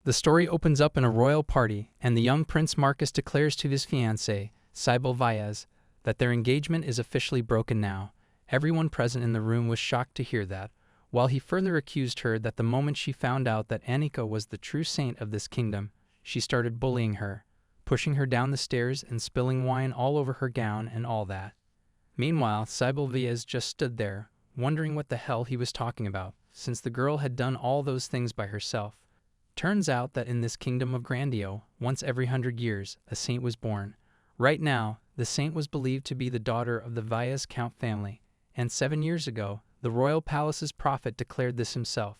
The story opens up in a royal party, and the young Prince Marcus declares to his fiancée, Cybele Valles, that their engagement is officially broken now. Everyone present in the room was shocked to hear that, while he further accused her that the moment she found out that Anica was the true saint of this kingdom, she started bullying her, pushing her down the stairs and spilling wine all over her gown and all that. Meanwhile, Cybele Valles just stood there, wondering what the hell he was talking about, since the girl had done all those things by herself. Turns out that in this kingdom of Grandio, once every 100 years, a saint was born. Right now, the saint was believed to be the daughter of the Valles Count family, and 7 years ago, the royal palace's prophet declared this himself.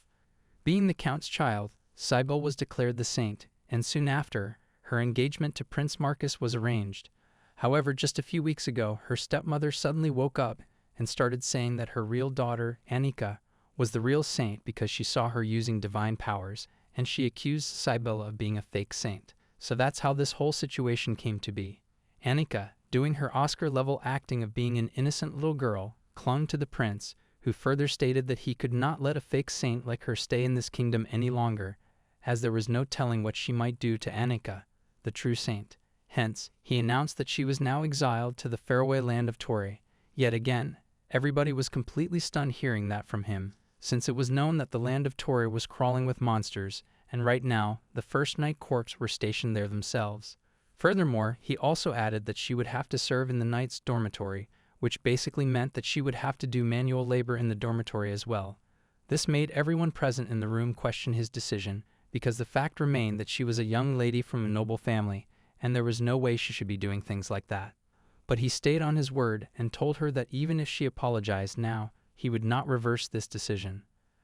Being the count's child, Cybele was declared the saint, and soon after, her engagement to Prince Marcus was arranged. However, just a few weeks ago, her stepmother suddenly woke up and started saying that her real daughter, Anica, was the real saint because she saw her using divine powers, and she accused Cybele of being a fake saint. So that's how this whole situation came to be. Anica, doing her Oscar-level acting of being an innocent little girl, clung to the prince, who further stated that he could not let a fake saint like her stay in this kingdom any longer, as there was no telling what she might do to Anica, the true saint. Hence, he announced that she was now exiled to the faraway land of Torre. Yet again, everybody was completely stunned hearing that from him, since it was known that the land of Torre was crawling with monsters, and right now, the First Night Corps were stationed there themselves. Furthermore, he also added that she would have to serve in the Knight's dormitory, which basically meant that she would have to do manual labor in the dormitory as well. This made everyone present in the room question his decision, because the fact remained that she was a young lady from a noble family, and there was no way she should be doing things like that. But he stayed on his word and told her that even if she apologized now, he would not reverse this decision.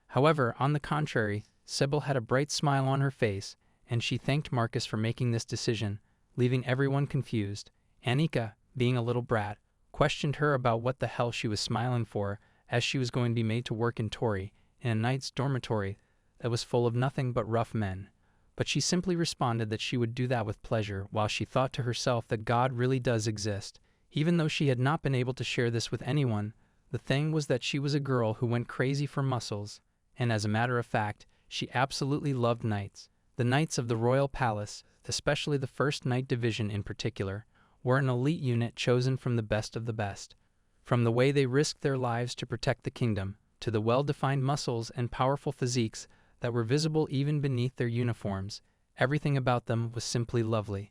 However, on the contrary, Cybele had a bright smile on her face, and she thanked Marcus for making this decision, leaving everyone confused. Anica, being a little brat, questioned her about what the hell she was smiling for, as she was going to be made to work in Torre, in a knight's dormitory that was full of nothing but rough men. But she simply responded that she would do that with pleasure, while she thought to herself that God really does exist. Even though she had not been able to share this with anyone, the thing was that she was a girl who went crazy for muscles, and as a matter of fact, she absolutely loved knights. The knights of the royal palace, especially the First Knight Division in particular, were an elite unit chosen from the best of the best. From the way they risked their lives to protect the kingdom, to the well-defined muscles and powerful physiques that were visible even beneath their uniforms, everything about them was simply lovely.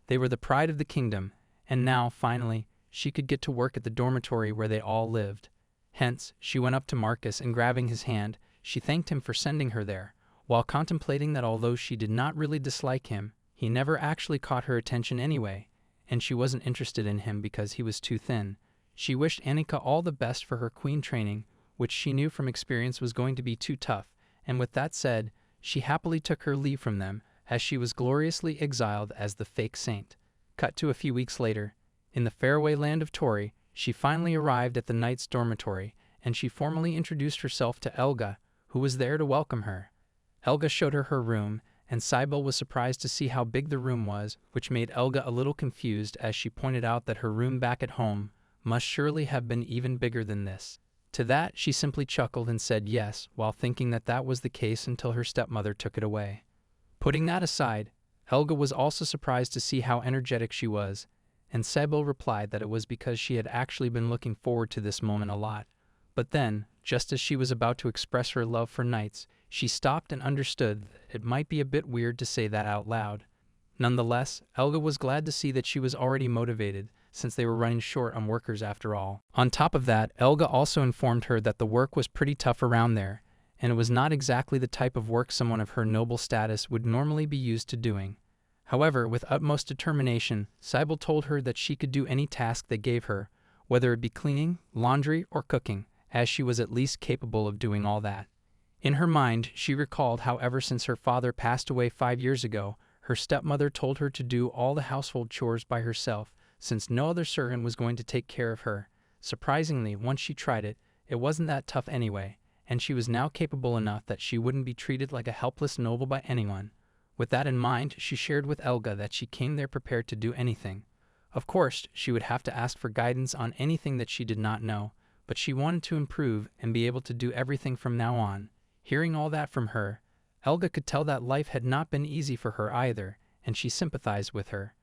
They were the pride of the kingdom, and now, finally, she could get to work at the dormitory where they all lived. Hence, she went up to Marcus and grabbing his hand, she thanked him for sending her there, while contemplating that although she did not really dislike him, he never actually caught her attention anyway, and she wasn't interested in him because he was too thin. She wished Anica all the best for her queen training, which she knew from experience was going to be too tough, and with that said, she happily took her leave from them, as she was gloriously exiled as the fake saint. Cut to a few weeks later. In the faraway land of Torre, she finally arrived at the knight's dormitory, and she formally introduced herself to Elga, who was there to welcome her. Elga showed her her room, and Cybele was surprised to see how big the room was, which made Elga a little confused as she pointed out that her room back at home must surely have been even bigger than this. To that, she simply chuckled and said yes, while thinking that that was the case until her stepmother took it away. Putting that aside, Elga was also surprised to see how energetic she was, and Cybele replied that it was because she had actually been looking forward to this moment a lot. But then, just as she was about to express her love for knights, she stopped and understood that it might be a bit weird to say that out loud. Nonetheless, Elga was glad to see that she was already motivated, since they were running short on workers after all. On top of that, Elga also informed her that the work was pretty tough around there, and it was not exactly the type of work someone of her noble status would normally be used to doing. However, with utmost determination, Cybele told her that she could do any task they gave her, whether it be cleaning, laundry, or cooking, as she was at least capable of doing all that. In her mind, she recalled how ever since her father passed away 5 years ago, her stepmother told her to do all the household chores by herself, since no other servant was going to take care of her. Surprisingly, once she tried it, it wasn't that tough anyway, and she was now capable enough that she wouldn't be treated like a helpless noble by anyone. With that in mind, she shared with Elga that she came there prepared to do anything. Of course, she would have to ask for guidance on anything that she did not know, but she wanted to improve and be able to do everything from now on. Hearing all that from her, Elga could tell that life had not been easy for her either, and she sympathized with her.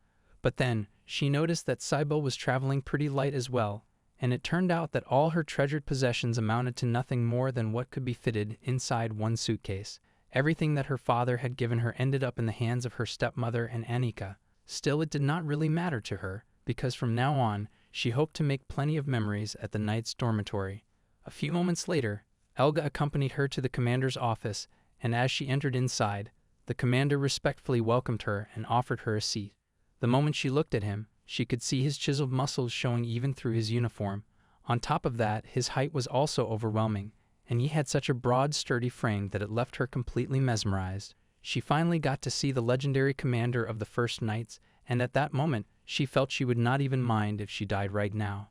But then, she noticed that Cybele was traveling pretty light as well, and it turned out that all her treasured possessions amounted to nothing more than what could be fitted inside one suitcase. Everything that her father had given her ended up in the hands of her stepmother and Anika. Still, it did not really matter to her, because from now on, she hoped to make plenty of memories at the knight's dormitory. A few moments later, Elga accompanied her to the commander's office, and as she entered inside, the commander respectfully welcomed her and offered her a seat. The moment she looked at him, she could see his chiseled muscles showing even through his uniform. On top of that, his height was also overwhelming, and he had such a broad, sturdy frame that it left her completely mesmerized. She finally got to see the legendary commander of the First Knights, and at that moment, she felt she would not even mind if she died right now.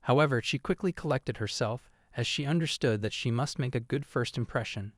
However, she quickly collected herself, as she understood that she must make a good first impression.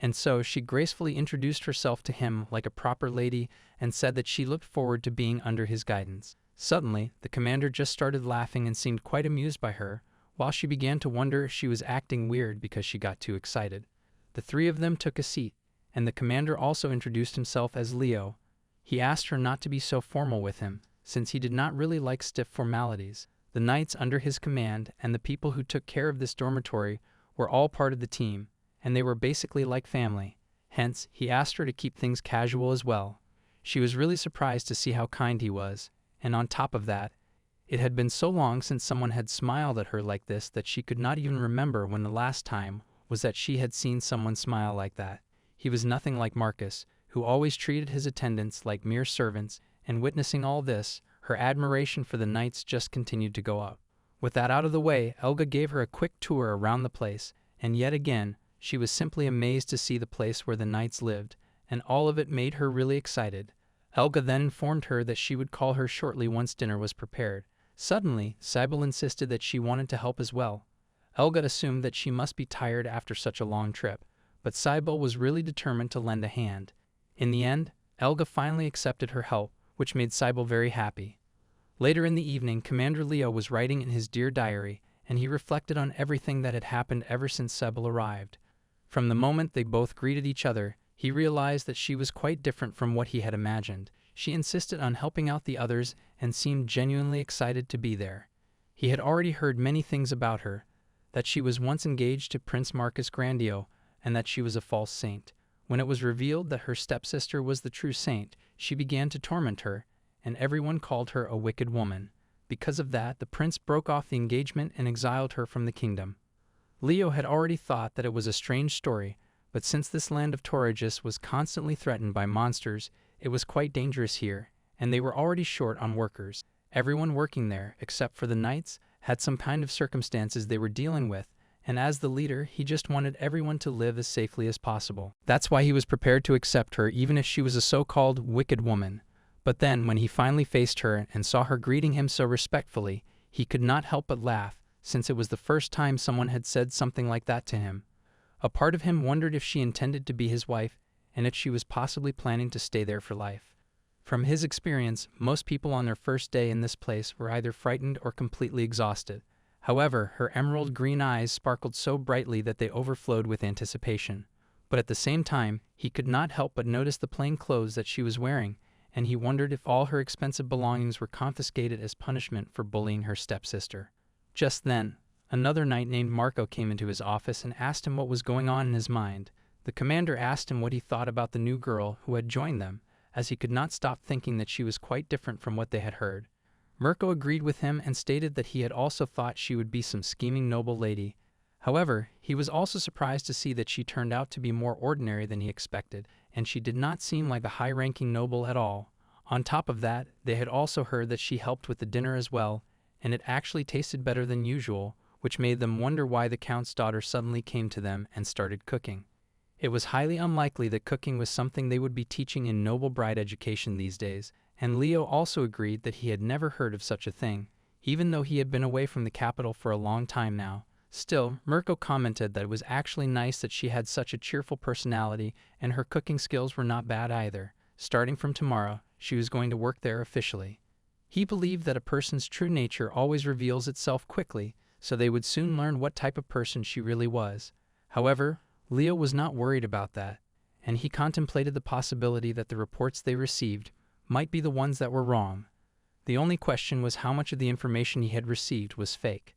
And so she gracefully introduced herself to him like a proper lady and said that she looked forward to being under his guidance. Suddenly, the commander just started laughing and seemed quite amused by her, while she began to wonder if she was acting weird because she got too excited. The three of them took a seat, and the commander also introduced himself as Leo. He asked her not to be so formal with him, since he did not really like stiff formalities. The knights under his command and the people who took care of this dormitory were all part of the team, and they were basically like family. Hence, he asked her to keep things casual as well. She was really surprised to see how kind he was, and on top of that, it had been so long since someone had smiled at her like this that she could not even remember when the last time was that she had seen someone smile like that. He was nothing like Marcus, who always treated his attendants like mere servants, and witnessing all this, her admiration for the knights just continued to go up. With that out of the way, Elga gave her a quick tour around the place, and yet again, she was simply amazed to see the place where the knights lived, and all of it made her really excited. Elga then informed her that she would call her shortly once dinner was prepared. Suddenly, Cybele insisted that she wanted to help as well. Elga assumed that she must be tired after such a long trip, but Cybele was really determined to lend a hand. In the end, Elga finally accepted her help, which made Cybele very happy. Later in the evening, Commander Leo was writing in his dear diary, and he reflected on everything that had happened ever since Cybele arrived. From the moment they both greeted each other, he realized that she was quite different from what he had imagined. She insisted on helping out the others and seemed genuinely excited to be there. He had already heard many things about her, that she was once engaged to Prince Marcus Grandio, and that she was a false saint. When it was revealed that her stepsister was the true saint, she began to torment her, and everyone called her a wicked woman. Because of that, the prince broke off the engagement and exiled her from the kingdom. Leo had already thought that it was a strange story, but since this land of Tauragis was constantly threatened by monsters, it was quite dangerous here, and they were already short on workers. Everyone working there, except for the knights, had some kind of circumstances they were dealing with, and as the leader, he just wanted everyone to live as safely as possible. That's why he was prepared to accept her even if she was a so-called wicked woman. But then, when he finally faced her and saw her greeting him so respectfully, he could not help but laugh, since it was the first time someone had said something like that to him. A part of him wondered if she intended to be his wife, and if she was possibly planning to stay there for life. From his experience, most people on their first day in this place were either frightened or completely exhausted. However, her emerald green eyes sparkled so brightly that they overflowed with anticipation. But at the same time, he could not help but notice the plain clothes that she was wearing, and he wondered if all her expensive belongings were confiscated as punishment for bullying her stepsister. Just then, another knight named Marco came into his office and asked him what was going on in his mind. The commander asked him what he thought about the new girl who had joined them, as he could not stop thinking that she was quite different from what they had heard. Mirko agreed with him and stated that he had also thought she would be some scheming noble lady. However, he was also surprised to see that she turned out to be more ordinary than he expected, and she did not seem like a high-ranking noble at all. On top of that, they had also heard that she helped with the dinner as well, and it actually tasted better than usual, which made them wonder why the count's daughter suddenly came to them and started cooking. It was highly unlikely that cooking was something they would be teaching in noble bride education these days, and Leo also agreed that he had never heard of such a thing, even though he had been away from the capital for a long time now. Still, Mirko commented that it was actually nice that she had such a cheerful personality, and her cooking skills were not bad either. Starting from tomorrow, she was going to work there officially. He believed that a person's true nature always reveals itself quickly, so they would soon learn what type of person she really was. However, Leo was not worried about that, and he contemplated the possibility that the reports they received might be the ones that were wrong. The only question was how much of the information he had received was fake.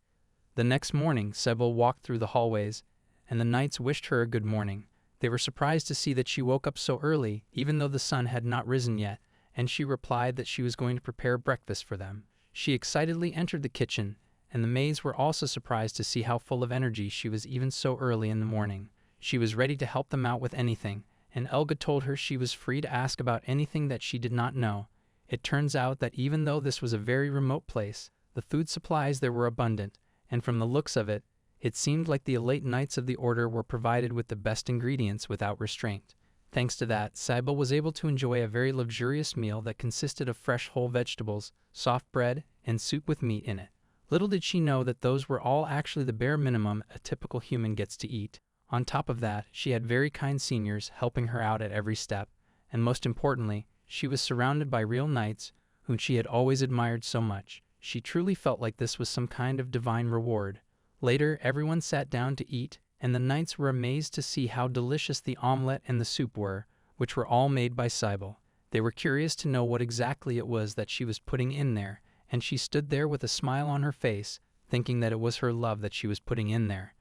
The next morning, Sybil walked through the hallways, and the knights wished her a good morning. They were surprised to see that she woke up so early, even though the sun had not risen yet, and she replied that she was going to prepare breakfast for them. She excitedly entered the kitchen, and the maids were also surprised to see how full of energy she was even so early in the morning. She was ready to help them out with anything, and Elga told her she was free to ask about anything that she did not know. It turns out that even though this was a very remote place, the food supplies there were abundant, and from the looks of it, it seemed like the elite knights of the order were provided with the best ingredients without restraint. Thanks to that, Sybil was able to enjoy a very luxurious meal that consisted of fresh whole vegetables, soft bread, and soup with meat in it. Little did she know that those were all actually the bare minimum a typical human gets to eat. On top of that, she had very kind seniors helping her out at every step, and most importantly, she was surrounded by real knights whom she had always admired so much. She truly felt like this was some kind of divine reward. Later, everyone sat down to eat, and the knights were amazed to see how delicious the omelette and the soup were, which were all made by Sybil. They were curious to know what exactly it was that she was putting in there, and she stood there with a smile on her face, thinking that it was her love that she was putting in there.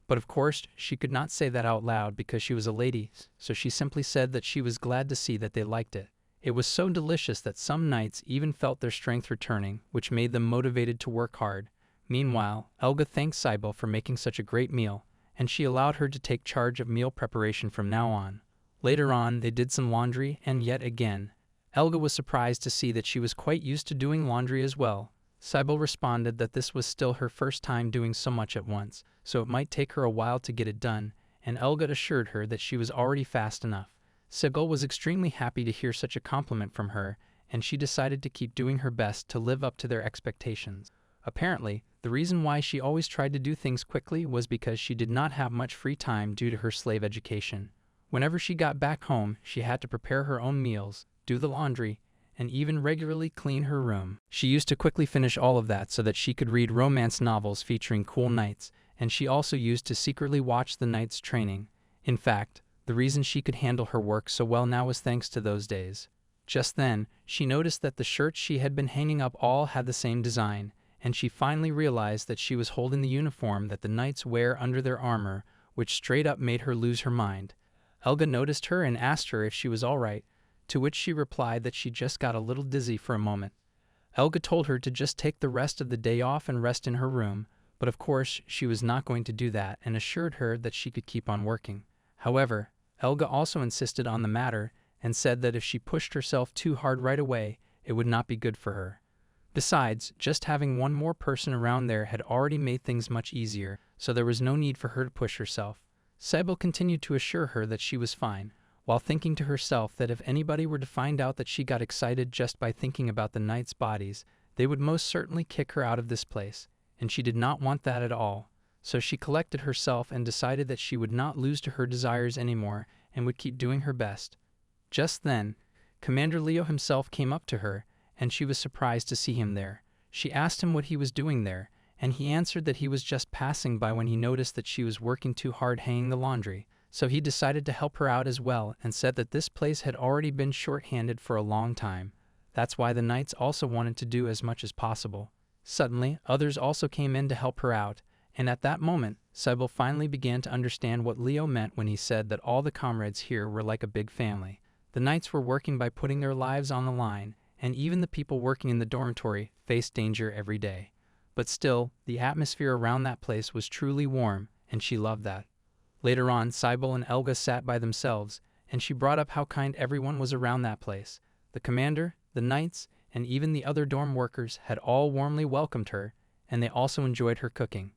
But of course, she could not say that out loud because she was a lady, so she simply said that she was glad to see that they liked it. It was so delicious that some knights even felt their strength returning, which made them motivated to work hard. Meanwhile, Elga thanked Sybil for making such a great meal, and she allowed her to take charge of meal preparation from now on. Later on, they did some laundry, and yet again, Elga was surprised to see that she was quite used to doing laundry as well. Sybil responded that this was still her first time doing so much at once, so it might take her a while to get it done, and Elga assured her that she was already fast enough. Sybil was extremely happy to hear such a compliment from her, and she decided to keep doing her best to live up to their expectations. Apparently, the reason why she always tried to do things quickly was because she did not have much free time due to her slave education. Whenever she got back home, she had to prepare her own meals, do the laundry, and even regularly clean her room. She used to quickly finish all of that so that she could read romance novels featuring cool knights, and she also used to secretly watch the knights training. In fact, the reason she could handle her work so well now was thanks to those days. Just then, she noticed that the shirts she had been hanging up all had the same design, and she finally realized that she was holding the uniform that the knights wear under their armor, which straight up made her lose her mind. Elga noticed her and asked her if she was all right, to which she replied that she just got a little dizzy for a moment. Elga told her to just take the rest of the day off and rest in her room, but of course she was not going to do that and assured her that she could keep on working. However, Elga also insisted on the matter and said that if she pushed herself too hard right away, it would not be good for her. Besides, just having one more person around there had already made things much easier, so there was no need for her to push herself. Sybil continued to assure her that she was fine, while thinking to herself that if anybody were to find out that she got excited just by thinking about the knights' bodies, they would most certainly kick her out of this place, and she did not want that at all. So she collected herself and decided that she would not lose to her desires anymore and would keep doing her best. Just then, Commander Leo himself came up to her, and she was surprised to see him there. She asked him what he was doing there, and he answered that he was just passing by when he noticed that she was working too hard hanging the laundry. So he decided to help her out as well and said that this place had already been short-handed for a long time. That's why the knights also wanted to do as much as possible. Suddenly, others also came in to help her out, and at that moment, Sybil finally began to understand what Leo meant when he said that all the comrades here were like a big family. The knights were working by putting their lives on the line, and even the people working in the dormitory faced danger every day. But still, the atmosphere around that place was truly warm, and she loved that. Later on, Sybil and Elga sat by themselves, and she brought up how kind everyone was around that place. The commander, the knights, and even the other dorm workers had all warmly welcomed her, and they also enjoyed her cooking.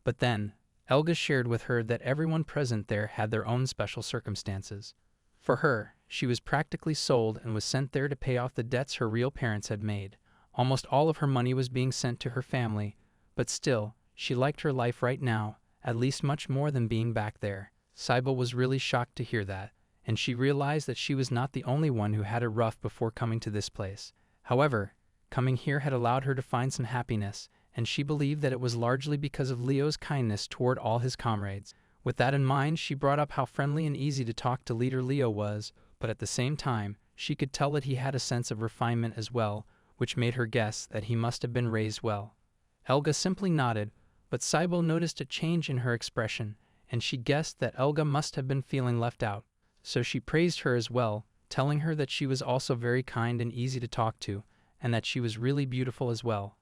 But then, Elga shared with her that everyone present there had their own special circumstances. For her, she was practically sold and was sent there to pay off the debts her real parents had made. Almost all of her money was being sent to her family, but still, she liked her life right now, at least much more than being back there. Sybil was really shocked to hear that, and she realized that she was not the only one who had it rough before coming to this place. However, coming here had allowed her to find some happiness, and she believed that it was largely because of Leo's kindness toward all his comrades. With that in mind, she brought up how friendly and easy to talk to leader Leo was, but at the same time, she could tell that he had a sense of refinement as well, which made her guess that he must have been raised well. Elga simply nodded, but Cybele noticed a change in her expression, and she guessed that Elga must have been feeling left out. So she praised her as well, telling her that she was also very kind and easy to talk to, and that she was really beautiful as well.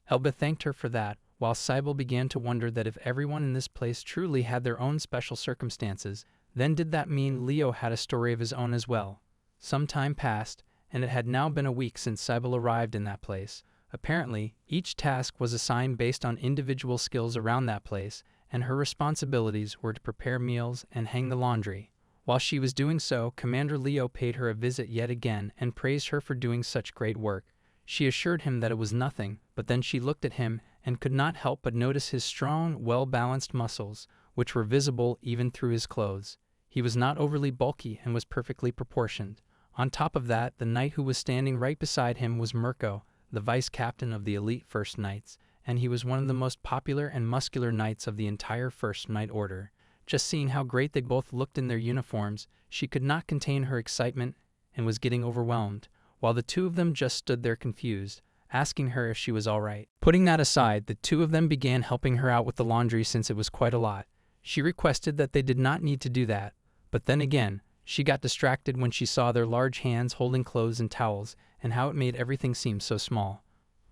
Elga thanked her for that, while Cybele began to wonder that if everyone in this place truly had their own special circumstances, then did that mean Leo had a story of his own as well? Some time passed, and it had now been a week since Cybele arrived in that place. Apparently, each task was assigned based on individual skills around that place, and her responsibilities were to prepare meals and hang the laundry. While she was doing so, Commander Leo paid her a visit yet again and praised her for doing such great work. She assured him that it was nothing, but then she looked at him and could not help but notice his strong, well-balanced muscles, which were visible even through his clothes. He was not overly bulky and was perfectly proportioned. On top of that, the knight who was standing right beside him was Mirko, the vice-captain of the elite First Knights, and he was one of the most popular and muscular knights of the entire First Knight Order. Just seeing how great they both looked in their uniforms, she could not contain her excitement and was getting overwhelmed, while the two of them just stood there confused, asking her if she was all right. Putting that aside, the two of them began helping her out with the laundry since it was quite a lot. She requested that they did not need to do that, but then again, she got distracted when she saw their large hands holding clothes and towels and how it made everything seem so small.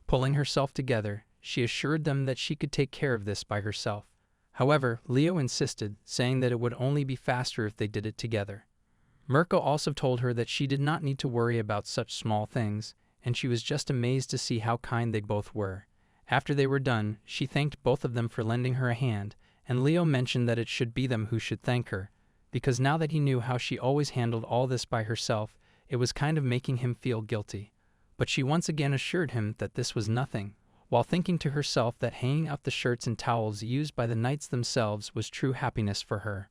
Pulling herself together, she assured them that she could take care of this by herself. However, Leo insisted, saying that it would only be faster if they did it together. Mirko also told her that she did not need to worry about such small things, and she was just amazed to see how kind they both were. After they were done, she thanked both of them for lending her a hand, and Leo mentioned that it should be them who should thank her, because now that he knew how she always handled all this by herself, it was kind of making him feel guilty. But she once again assured him that this was nothing, while thinking to herself that hanging up the shirts and towels used by the knights themselves was true happiness for her.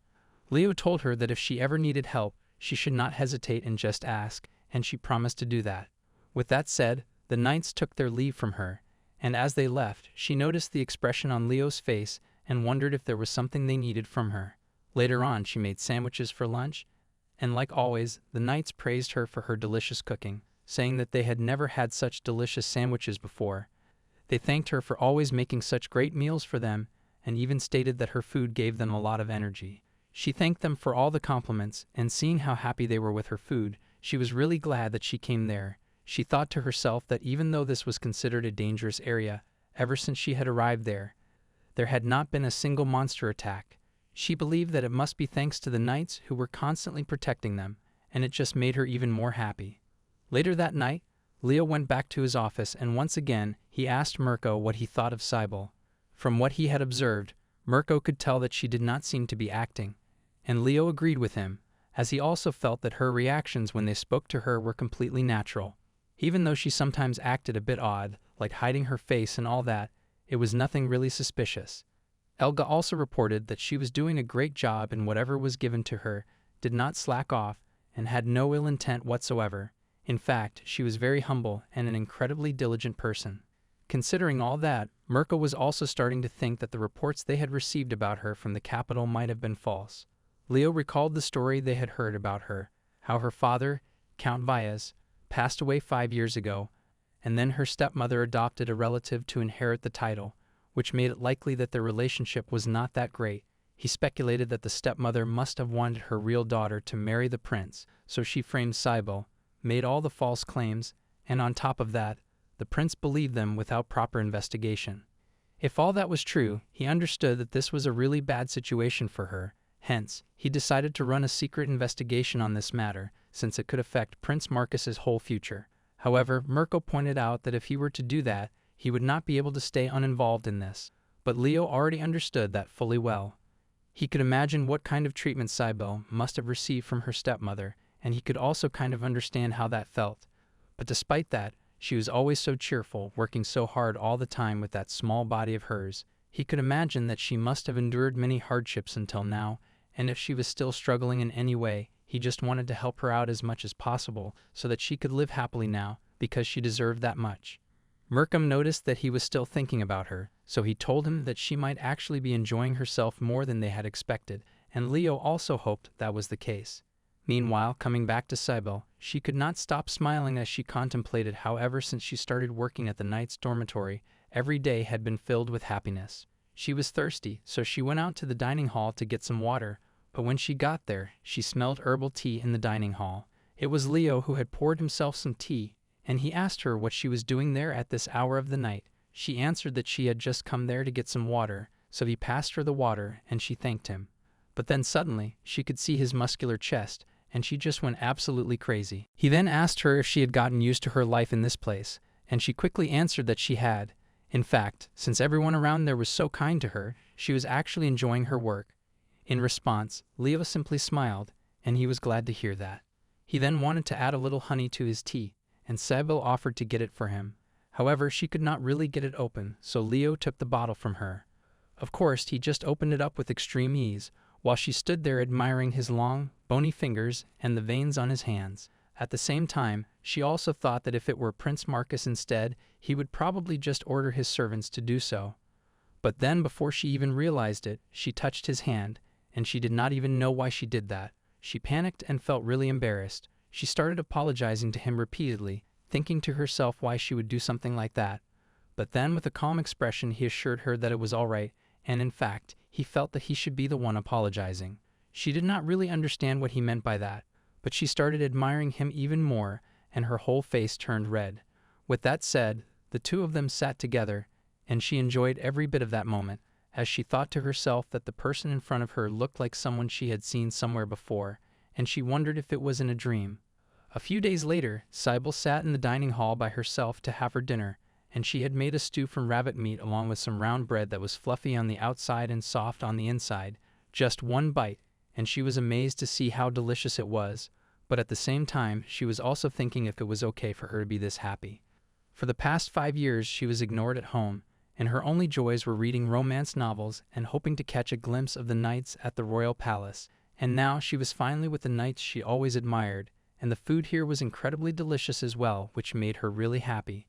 Leo told her that if she ever needed help, she should not hesitate and just ask, and she promised to do that. With that said, the knights took their leave from her, and as they left, she noticed the expression on Leo's face and wondered if there was something they needed from her. Later on, she made sandwiches for lunch, and like always, the knights praised her for her delicious cooking, saying that they had never had such delicious sandwiches before. They thanked her for always making such great meals for them, and even stated that her food gave them a lot of energy. She thanked them for all the compliments, and seeing how happy they were with her food, she was really glad that she came there. She thought to herself that even though this was considered a dangerous area, ever since she had arrived there had not been a single monster attack. She believed that it must be thanks to the knights who were constantly protecting them, and it just made her even more happy. Later that night, Leo went back to his office and once again he asked Mirko what he thought of Cybele. From what he had observed, Mirko could tell that she did not seem to be acting, and Leo agreed with him, as he also felt that her reactions when they spoke to her were completely natural. Even though she sometimes acted a bit odd, like hiding her face and all that, it was nothing really suspicious. Elga also reported that she was doing a great job in whatever was given to her, did not slack off, and had no ill intent whatsoever. In fact, she was very humble and an incredibly diligent person. Considering all that, Mirko was also starting to think that the reports they had received about her from the capital might have been false. Leo recalled the story they had heard about her, how her father, Count Vyas, passed away 5 years ago, and then her stepmother adopted a relative to inherit the title, which made it likely that their relationship was not that great. He speculated that the stepmother must have wanted her real daughter to marry the prince, so she framed Cybele, made all the false claims, and on top of that, the prince believed them without proper investigation. If all that was true, he understood that this was a really bad situation for her. Hence, he decided to run a secret investigation on this matter, since it could affect Prince Marcus's whole future. However, Mirko pointed out that if he were to do that, he would not be able to stay uninvolved in this, but Leo already understood that fully well. He could imagine what kind of treatment Cybele must have received from her stepmother, and he could also kind of understand how that felt. But despite that, she was always so cheerful, working so hard all the time with that small body of hers. He could imagine that she must have endured many hardships until now, and if she was still struggling in any way, he just wanted to help her out as much as possible so that she could live happily now, because she deserved that much. Mercum noticed that he was still thinking about her, so he told him that she might actually be enjoying herself more than they had expected, and Leo also hoped that was the case. Meanwhile, coming back to Cybele, she could not stop smiling as she contemplated how ever since she started working at the knight's dormitory, every day had been filled with happiness. She was thirsty, so she went out to the dining hall to get some water, but when she got there, she smelled herbal tea in the dining hall. It was Leo who had poured himself some tea, and he asked her what she was doing there at this hour of the night. She answered that she had just come there to get some water, so he passed her the water and she thanked him. But then suddenly, she could see his muscular chest, and she just went absolutely crazy. He then asked her if she had gotten used to her life in this place, and she quickly answered that she had. In fact, since everyone around there was so kind to her, she was actually enjoying her work. In response, Leo simply smiled, and he was glad to hear that. He then wanted to add a little honey to his tea, and Cybele offered to get it for him. However, she could not really get it open, so Leo took the bottle from her. Of course, he just opened it up with extreme ease, while she stood there admiring his long, bony fingers and the veins on his hands. At the same time, she also thought that if it were Prince Marcus instead, he would probably just order his servants to do so. But then, before she even realized it, she touched his hand, and she did not even know why she did that. She panicked and felt really embarrassed. She started apologizing to him repeatedly, thinking to herself why she would do something like that. But then, with a calm expression, he assured her that it was all right, and in fact, he felt that he should be the one apologizing. She did not really understand what he meant by that, but she started admiring him even more, and her whole face turned red. With that said, the two of them sat together, and she enjoyed every bit of that moment, as she thought to herself that the person in front of her looked like someone she had seen somewhere before, and she wondered if it was in a dream. A few days later, Cybele sat in the dining hall by herself to have her dinner, and she had made a stew from rabbit meat along with some round bread that was fluffy on the outside and soft on the inside. Just one bite, and she was amazed to see how delicious it was, but at the same time, she was also thinking if it was okay for her to be this happy. For the past 5 years, she was ignored at home, and her only joys were reading romance novels and hoping to catch a glimpse of the knights at the royal palace. And now she was finally with the knights she always admired, and the food here was incredibly delicious as well, which made her really happy.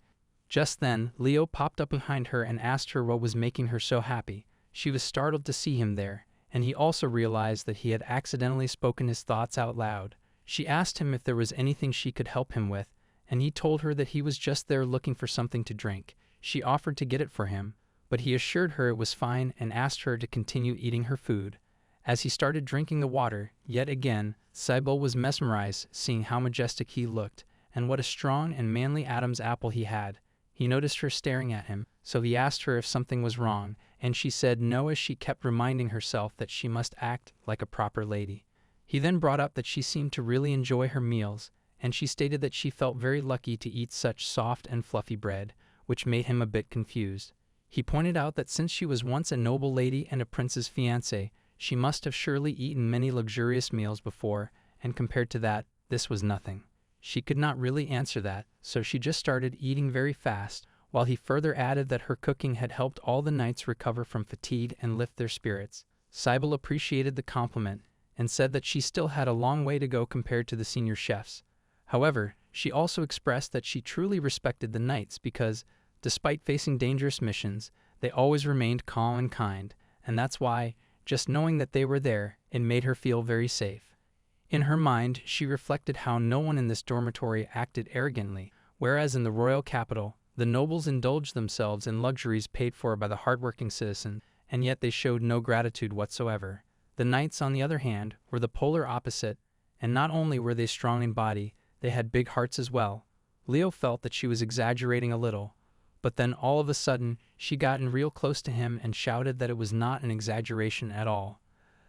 Just then, Leo popped up behind her and asked her what was making her so happy. She was startled to see him there, and he also realized that he had accidentally spoken his thoughts out loud. She asked him if there was anything she could help him with, and he told her that he was just there looking for something to drink. She offered to get it for him, but he assured her it was fine and asked her to continue eating her food. As he started drinking the water, yet again, Cybele was mesmerized seeing how majestic he looked, and what a strong and manly Adam's apple he had. He noticed her staring at him, so he asked her if something was wrong, and she said no as she kept reminding herself that she must act like a proper lady. He then brought up that she seemed to really enjoy her meals, and she stated that she felt very lucky to eat such soft and fluffy bread, which made him a bit confused. He pointed out that since she was once a noble lady and a prince's fiancée, she must have surely eaten many luxurious meals before, and compared to that, this was nothing. She could not really answer that, so she just started eating very fast, while he further added that her cooking had helped all the knights recover from fatigue and lift their spirits. Cybele appreciated the compliment, and said that she still had a long way to go compared to the senior chefs. However, she also expressed that she truly respected the knights because, despite facing dangerous missions, they always remained calm and kind, and that's why, just knowing that they were there, it made her feel very safe. In her mind, she reflected how no one in this dormitory acted arrogantly, whereas in the royal capital, the nobles indulged themselves in luxuries paid for by the hardworking citizen, and yet they showed no gratitude whatsoever. The knights, on the other hand, were the polar opposite, and not only were they strong in body, they had big hearts as well. Leo felt that she was exaggerating a little, but then all of a sudden, she got in real close to him and shouted that it was not an exaggeration at all.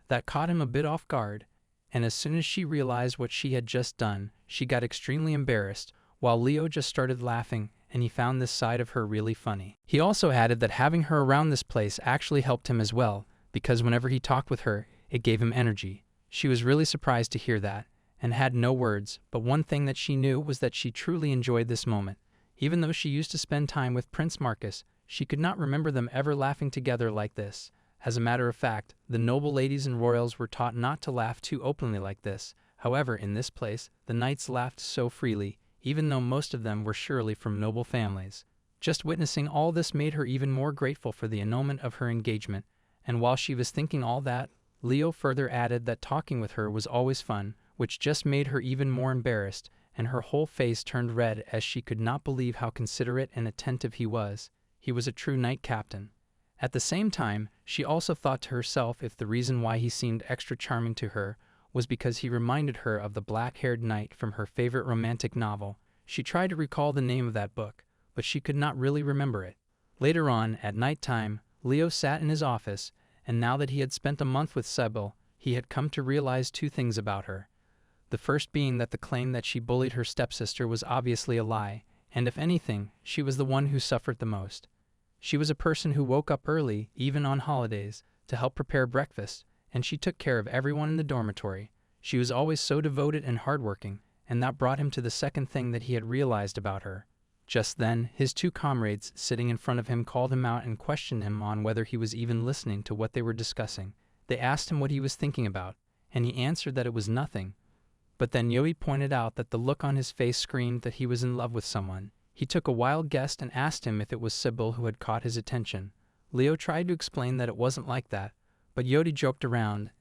That caught him a bit off guard, and as soon as she realized what she had just done, she got extremely embarrassed, while Leo just started laughing, and he found this side of her really funny. He also added that having her around this place actually helped him as well, because whenever he talked with her, it gave him energy. She was really surprised to hear that, and had no words, but one thing that she knew was that she truly enjoyed this moment. Even though she used to spend time with Prince Marcus, she could not remember them ever laughing together like this. As a matter of fact, the noble ladies and royals were taught not to laugh too openly like this. However, in this place, the knights laughed so freely, even though most of them were surely from noble families. Just witnessing all this made her even more grateful for the annulment of her engagement, and while she was thinking all that, Leo further added that talking with her was always fun, which just made her even more embarrassed, and her whole face turned red as she could not believe how considerate and attentive he was. He was a true knight captain. At the same time, she also thought to herself if the reason why he seemed extra charming to her was because he reminded her of the black-haired knight from her favorite romantic novel. She tried to recall the name of that book, but she could not really remember it. Later on, at night time, Leo sat in his office, and now that he had spent a month with Sybil, he had come to realize two things about her. The first being that the claim that she bullied her stepsister was obviously a lie, and if anything, she was the one who suffered the most. She was a person who woke up early, even on holidays, to help prepare breakfast, and she took care of everyone in the dormitory. She was always so devoted and hardworking, and that brought him to the second thing that he had realized about her. Just then, his two comrades sitting in front of him called him out and questioned him on whether he was even listening to what they were discussing. They asked him what he was thinking about, and he answered that it was nothing. But then Yoi pointed out that the look on his face screamed that he was in love with someone. He took a wild guess and asked him if it was Sybil who had caught his attention. Leo tried to explain that it wasn't like that, but Yodi joked around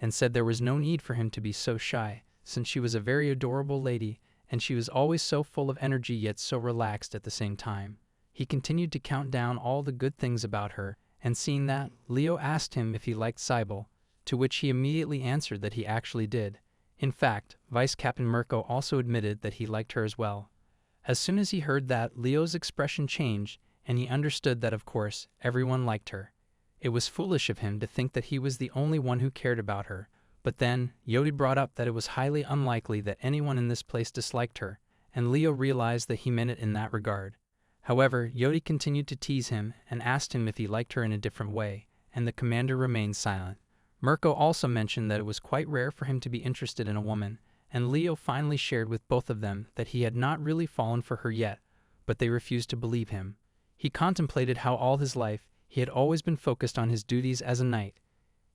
and said there was no need for him to be so shy, since she was a very adorable lady, and she was always so full of energy yet so relaxed at the same time. He continued to count down all the good things about her, and seeing that, Leo asked him if he liked Sybil, to which he immediately answered that he actually did. In fact, Vice Captain Mirko also admitted that he liked her as well. As soon as he heard that, Leo's expression changed, and he understood that of course, everyone liked her. It was foolish of him to think that he was the only one who cared about her, but then, Yodi brought up that it was highly unlikely that anyone in this place disliked her, and Leo realized that he meant it in that regard. However, Yodi continued to tease him and asked him if he liked her in a different way, and the commander remained silent. Mirko also mentioned that it was quite rare for him to be interested in a woman, and Leo finally shared with both of them that he had not really fallen for her yet, but they refused to believe him. He contemplated how all his life he had always been focused on his duties as a knight.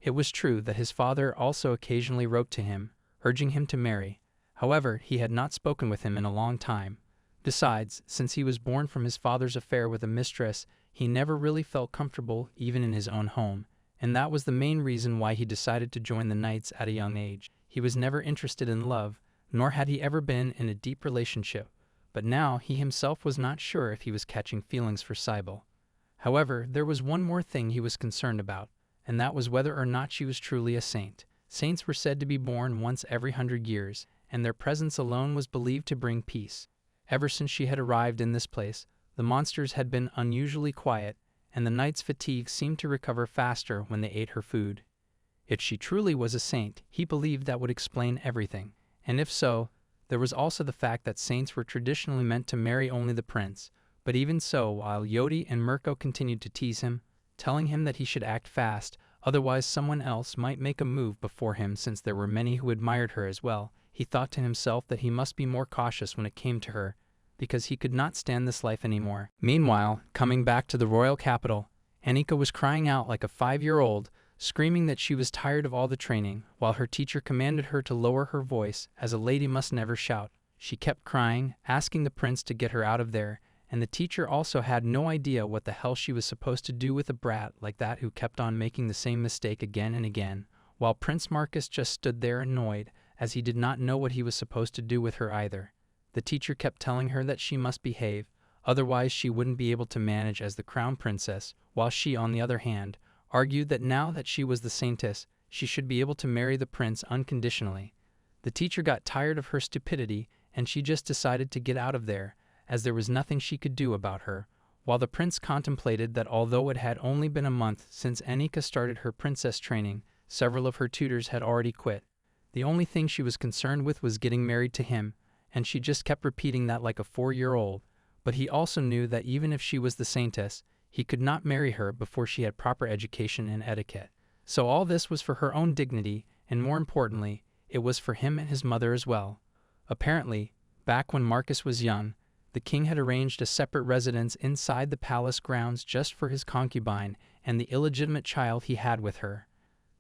It was true that his father also occasionally wrote to him, urging him to marry. However, he had not spoken with him in a long time. Besides, since he was born from his father's affair with a mistress, he never really felt comfortable even in his own home, and that was the main reason why he decided to join the Knights at a young age. He was never interested in love, nor had he ever been in a deep relationship, but now he himself was not sure if he was catching feelings for Sybil. However, there was one more thing he was concerned about, and that was whether or not she was truly a saint. Saints were said to be born once every 100 years, and their presence alone was believed to bring peace. Ever since she had arrived in this place, the monsters had been unusually quiet, and the knight's fatigue seemed to recover faster when they ate her food. If she truly was a saint, he believed that would explain everything, and if so, there was also the fact that saints were traditionally meant to marry only the prince. But even so, while Yodi and Mirko continued to tease him, telling him that he should act fast, otherwise someone else might make a move before him since there were many who admired her as well, he thought to himself that he must be more cautious when it came to her, because he could not stand this life anymore. Meanwhile, coming back to the royal capital, Anika was crying out like a 5-year-old, screaming that she was tired of all the training, while her teacher commanded her to lower her voice, as a lady must never shout. She kept crying, asking the prince to get her out of there, and the teacher also had no idea what the hell she was supposed to do with a brat like that who kept on making the same mistake again and again, while Prince Marcus just stood there annoyed, as he did not know what he was supposed to do with her either. The teacher kept telling her that she must behave, otherwise she wouldn't be able to manage as the crown princess, while she, on the other hand, argued that now that she was the saintess, she should be able to marry the prince unconditionally. The teacher got tired of her stupidity, and she just decided to get out of there, as there was nothing she could do about her, while the prince contemplated that although it had only been a month since Anika started her princess training, several of her tutors had already quit. The only thing she was concerned with was getting married to him, and she just kept repeating that like a 4-year-old, but he also knew that even if she was the saintess, he could not marry her before she had proper education and etiquette. So all this was for her own dignity, and more importantly, it was for him and his mother as well. Apparently, back when Marcus was young, the king had arranged a separate residence inside the palace grounds just for his concubine and the illegitimate child he had with her.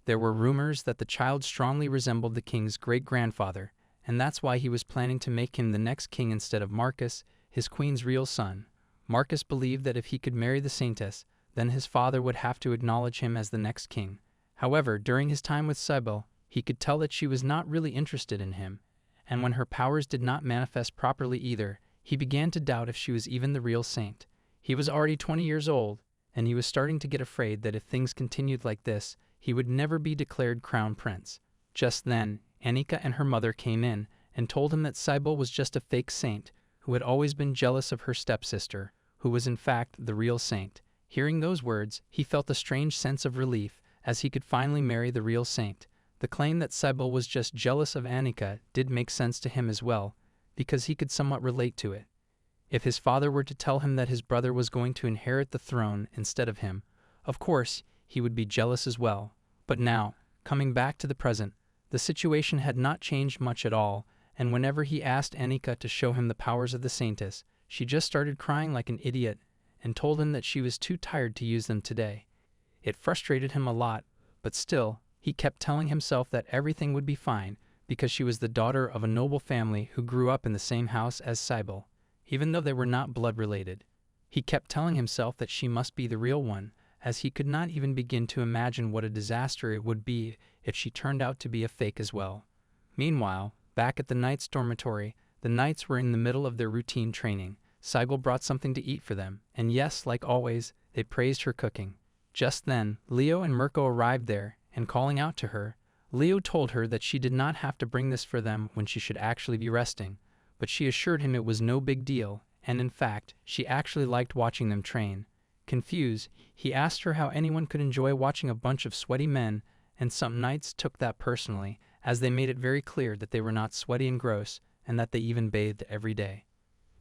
There were rumors that the child strongly resembled the king's great-grandfather, and that's why he was planning to make him the next king instead of Marcus, his queen's real son. Marcus believed that if he could marry the saintess, then his father would have to acknowledge him as the next king. However, during his time with Cybele, he could tell that she was not really interested in him, and when her powers did not manifest properly either, he began to doubt if she was even the real saint. He was already 20 years old, and he was starting to get afraid that if things continued like this, he would never be declared crown prince. Just then, Anika and her mother came in and told him that Cybele was just a fake saint who had always been jealous of her stepsister, who was in fact the real saint. Hearing those words, he felt a strange sense of relief as he could finally marry the real saint. The claim that Cybele was just jealous of Anika did make sense to him as well, because he could somewhat relate to it. If his father were to tell him that his brother was going to inherit the throne instead of him, of course, he would be jealous as well. But now, coming back to the present, the situation had not changed much at all, and whenever he asked Anika to show him the powers of the saintess, she just started crying like an idiot and told him that she was too tired to use them today. It frustrated him a lot, but still, he kept telling himself that everything would be fine because she was the daughter of a noble family who grew up in the same house as Cybele, even though they were not blood-related. He kept telling himself that she must be the real one, as he could not even begin to imagine what a disaster it would be if she turned out to be a fake as well. Meanwhile, back at the Knights' dormitory, the Knights were in the middle of their routine training. Cybele brought something to eat for them, and yes, like always, they praised her cooking. Just then, Leo and Mirko arrived there, and calling out to her, Leo told her that she did not have to bring this for them when she should actually be resting, but she assured him it was no big deal, and in fact, she actually liked watching them train. Confused, he asked her how anyone could enjoy watching a bunch of sweaty men, and some Knights took that personally, as they made it very clear that they were not sweaty and gross, and that they even bathed every day.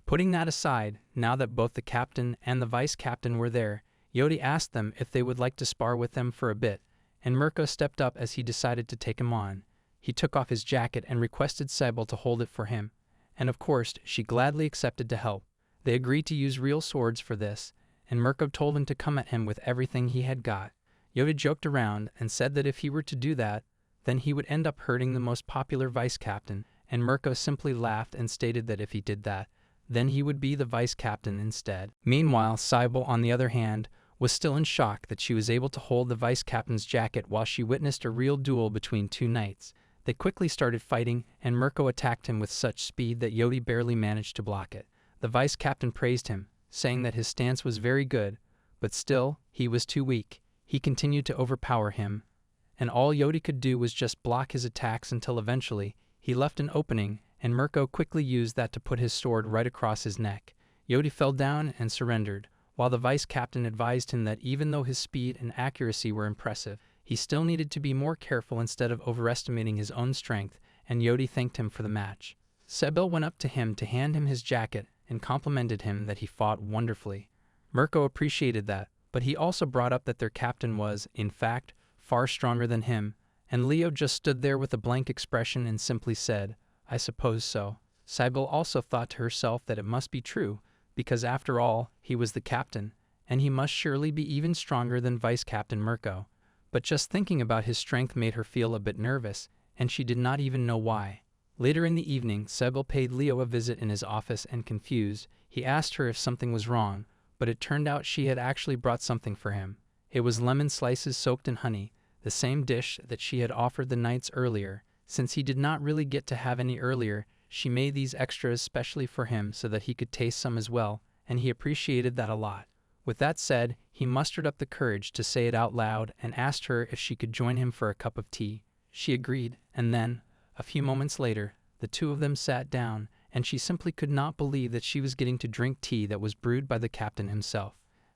Putting that aside, now that both the captain and the vice-captain were there, Yodi asked them if they would like to spar with them for a bit, and Mirko stepped up as he decided to take him on. He took off his jacket and requested Cybele to hold it for him, and of course, she gladly accepted to help. They agreed to use real swords for this, and Mirko told him to come at him with everything he had got. Yodi joked around and said that if he were to do that, then he would end up hurting the most popular vice-captain, and Mirko simply laughed and stated that if he did that, then he would be the vice-captain instead. Meanwhile, Cybele, on the other hand, was still in shock that she was able to hold the vice-captain's jacket while she witnessed a real duel between two knights. They quickly started fighting, and Mirko attacked him with such speed that Yodi barely managed to block it. The vice-captain praised him, saying that his stance was very good, but still, he was too weak. He continued to overpower him, and all Yodi could do was just block his attacks until eventually, he left an opening, and Mirko quickly used that to put his sword right across his neck. Yodi fell down and surrendered, while the vice-captain advised him that even though his speed and accuracy were impressive, he still needed to be more careful instead of overestimating his own strength, and Yodi thanked him for the match. Cybele went up to him to hand him his jacket and complimented him that he fought wonderfully. Mirko appreciated that, but he also brought up that their captain was, in fact, far stronger than him, and Leo just stood there with a blank expression and simply said, "I suppose so." Cybele also thought to herself that it must be true, because after all, he was the captain, and he must surely be even stronger than Vice-Captain Mirko. But just thinking about his strength made her feel a bit nervous, and she did not even know why. Later in the evening, Cybele paid Leo a visit in his office, and confused, he asked her if something was wrong, but it turned out she had actually brought something for him. It was lemon slices soaked in honey, the same dish that she had offered the knights earlier. Since he did not really get to have any earlier, she made these extras specially for him so that he could taste some as well, and he appreciated that a lot. With that said, he mustered up the courage to say it out loud and asked her if she could join him for a cup of tea. She agreed, and then, a few moments later, the two of them sat down, and she simply could not believe that she was getting to drink tea that was brewed by the captain himself.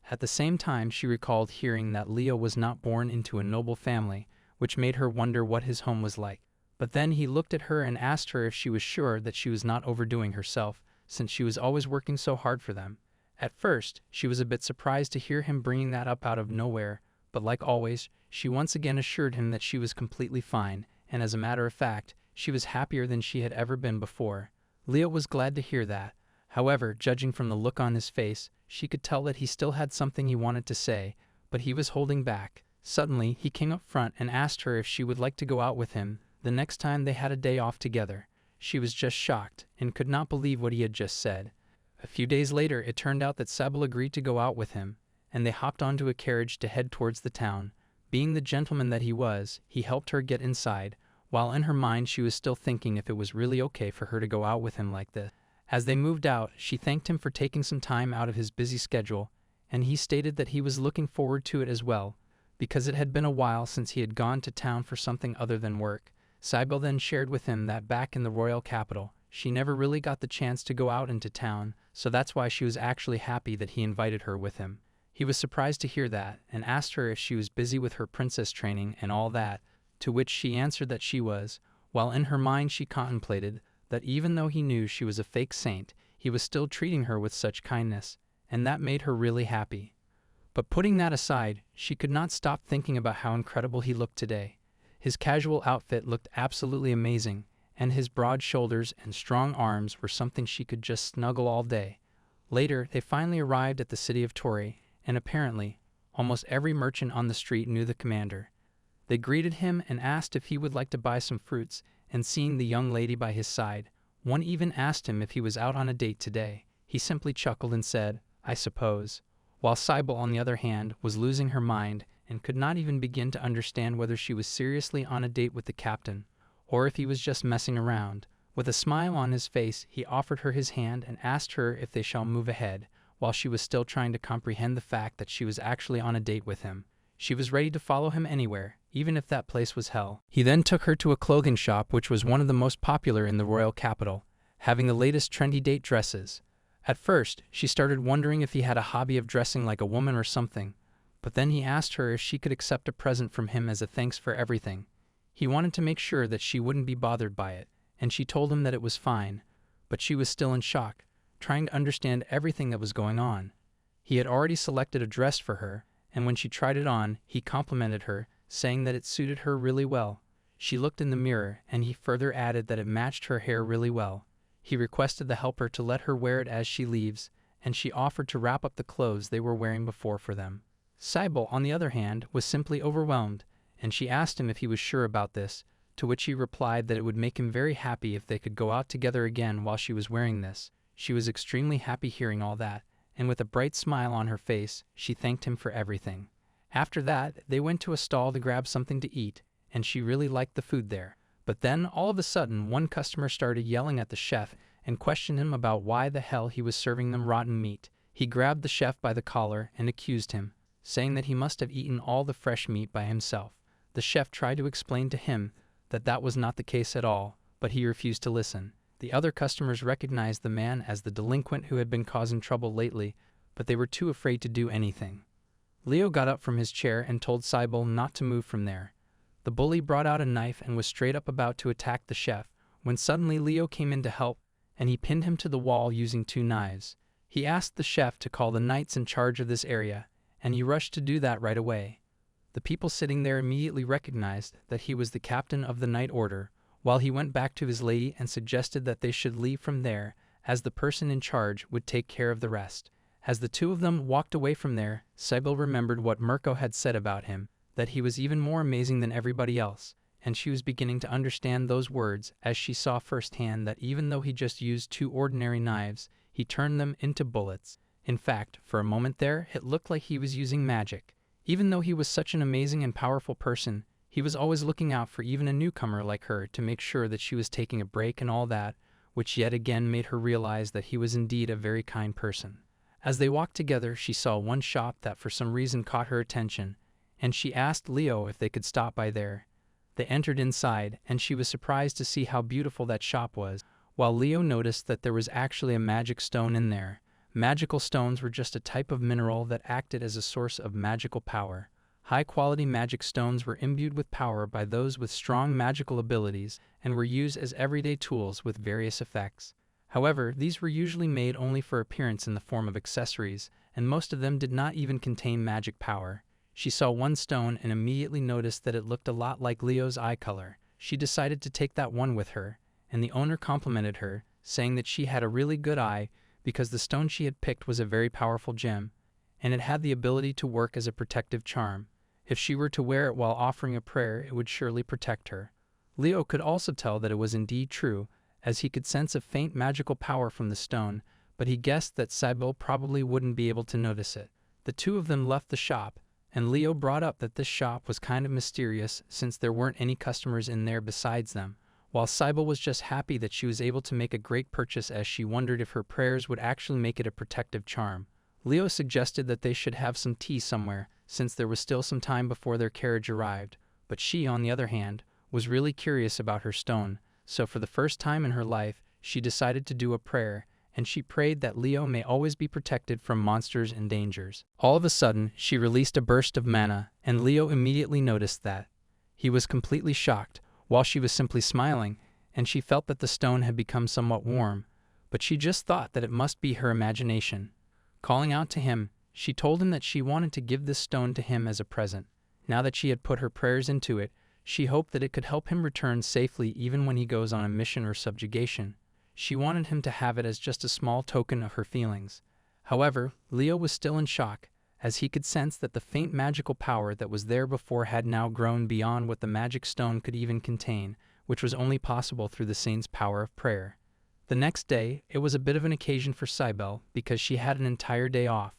At the same time, she recalled hearing that Leo was not born into a noble family, which made her wonder what his home was like. But then he looked at her and asked her if she was sure that she was not overdoing herself, since she was always working so hard for them. At first, she was a bit surprised to hear him bringing that up out of nowhere, but like always, she once again assured him that she was completely fine, and as a matter of fact, she was happier than she had ever been before. Leo was glad to hear that. However, judging from the look on his face, she could tell that he still had something he wanted to say, but he was holding back. Suddenly, he came up front and asked her if she would like to go out with him the next time they had a day off together. She was just shocked and could not believe what he had just said. A few days later, it turned out that Saibal agreed to go out with him, and they hopped onto a carriage to head towards the town. Being the gentleman that he was, he helped her get inside, while in her mind she was still thinking if it was really okay for her to go out with him like this. As they moved out, she thanked him for taking some time out of his busy schedule, and he stated that he was looking forward to it as well, because it had been a while since he had gone to town for something other than work. Saibal then shared with him that back in the royal capital, she never really got the chance to go out into town, so that's why she was actually happy that he invited her with him. He was surprised to hear that, and asked her if she was busy with her princess training and all that, to which she answered that she was, while in her mind she contemplated that even though he knew she was a fake saint, he was still treating her with such kindness, and that made her really happy. But putting that aside, she could not stop thinking about how incredible he looked today. His casual outfit looked absolutely amazing, and his broad shoulders and strong arms were something she could just snuggle all day. Later, they finally arrived at the city of Tori, and apparently, almost every merchant on the street knew the commander. They greeted him and asked if he would like to buy some fruits, and seeing the young lady by his side, one even asked him if he was out on a date today. He simply chuckled and said, "I suppose," while Saibal, on the other hand, was losing her mind and could not even begin to understand whether she was seriously on a date with the captain, or if he was just messing around. With a smile on his face, he offered her his hand and asked her if they shall move ahead, while she was still trying to comprehend the fact that she was actually on a date with him. She was ready to follow him anywhere, even if that place was hell. He then took her to a clothing shop which was one of the most popular in the royal capital, having the latest trendy date dresses. At first, she started wondering if he had a hobby of dressing like a woman or something, but then he asked her if she could accept a present from him as a thanks for everything. He wanted to make sure that she wouldn't be bothered by it, and she told him that it was fine, but she was still in shock, trying to understand everything that was going on. He had already selected a dress for her, and when she tried it on, he complimented her, saying that it suited her really well. She looked in the mirror, and he further added that it matched her hair really well. He requested the helper to let her wear it as she leaves, and she offered to wrap up the clothes they were wearing before for them. Saibal, on the other hand, was simply overwhelmed, and she asked him if he was sure about this, to which he replied that it would make him very happy if they could go out together again while she was wearing this. She was extremely happy hearing all that, and with a bright smile on her face, she thanked him for everything. After that, they went to a stall to grab something to eat, and she really liked the food there. But then, all of a sudden, one customer started yelling at the chef and questioned him about why the hell he was serving them rotten meat. He grabbed the chef by the collar and accused him, saying that he must have eaten all the fresh meat by himself. The chef tried to explain to him that that was not the case at all, but he refused to listen. The other customers recognized the man as the delinquent who had been causing trouble lately, but they were too afraid to do anything. Leo got up from his chair and told Saibal not to move from there. The bully brought out a knife and was straight up about to attack the chef, when suddenly Leo came in to help, and he pinned him to the wall using 2 knives. He asked the chef to call the knights in charge of this area, and he rushed to do that right away. The people sitting there immediately recognized that he was the captain of the Night Order, while he went back to his lady and suggested that they should leave from there, as the person in charge would take care of the rest. As the two of them walked away from there, Saibal remembered what Mirko had said about him, that he was even more amazing than everybody else, and she was beginning to understand those words as she saw firsthand that even though he just used 2 ordinary knives, he turned them into bullets. In fact, for a moment there, it looked like he was using magic. Even though he was such an amazing and powerful person, he was always looking out for even a newcomer like her to make sure that she was taking a break and all that, which yet again made her realize that he was indeed a very kind person. As they walked together, she saw one shop that for some reason caught her attention, and she asked Leo if they could stop by there. They entered inside, and she was surprised to see how beautiful that shop was, while Leo noticed that there was actually a magic stone in there. Magical stones were just a type of mineral that acted as a source of magical power. High-quality magic stones were imbued with power by those with strong magical abilities and were used as everyday tools with various effects. However, these were usually made only for appearance in the form of accessories, and most of them did not even contain magic power. She saw one stone and immediately noticed that it looked a lot like Leo's eye color. She decided to take that one with her, and the owner complimented her, saying that she had a really good eye because the stone she had picked was a very powerful gem, and it had the ability to work as a protective charm. If she were to wear it while offering a prayer, it would surely protect her. Leo could also tell that it was indeed true, as he could sense a faint magical power from the stone, but he guessed that Cybele probably wouldn't be able to notice it. The two of them left the shop, and Leo brought up that this shop was kind of mysterious since there weren't any customers in there besides them, while Cybele was just happy that she was able to make a great purchase as she wondered if her prayers would actually make it a protective charm. Leo suggested that they should have some tea somewhere since there was still some time before their carriage arrived, but she, on the other hand, was really curious about her stone, so for the first time in her life, she decided to do a prayer, and she prayed that Leo may always be protected from monsters and dangers. All of a sudden, she released a burst of mana, and Leo immediately noticed that. He was completely shocked, while she was simply smiling, and she felt that the stone had become somewhat warm, but she just thought that it must be her imagination. Calling out to him, she told him that she wanted to give this stone to him as a present. Now that she had put her prayers into it, she hoped that it could help him return safely even when he goes on a mission or subjugation. She wanted him to have it as just a small token of her feelings. However, Leo was still in shock, as he could sense that the faint magical power that was there before had now grown beyond what the magic stone could even contain, which was only possible through the saint's power of prayer. The next day, it was a bit of an occasion for Cybele because she had an entire day off.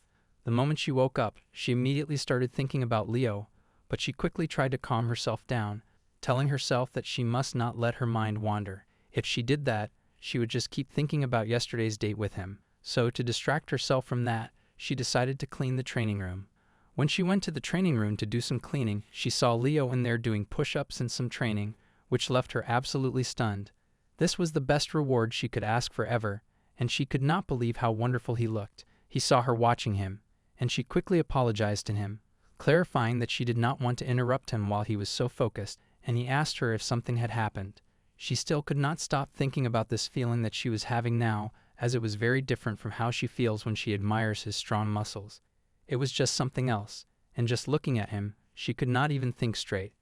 The moment she woke up, she immediately started thinking about Leo, but she quickly tried to calm herself down, telling herself that she must not let her mind wander. If she did that, she would just keep thinking about yesterday's date with him. So, to distract herself from that, she decided to clean the training room. When she went to the training room to do some cleaning, she saw Leo in there doing push-ups and some training, which left her absolutely stunned. This was the best reward she could ask for ever, and she could not believe how wonderful he looked. He saw her watching him, and she quickly apologized to him, clarifying that she did not want to interrupt him while he was so focused, and he asked her if something had happened. She still could not stop thinking about this feeling that she was having now, as it was very different from how she feels when she admires his strong muscles. It was just something else, and just looking at him, she could not even think straight.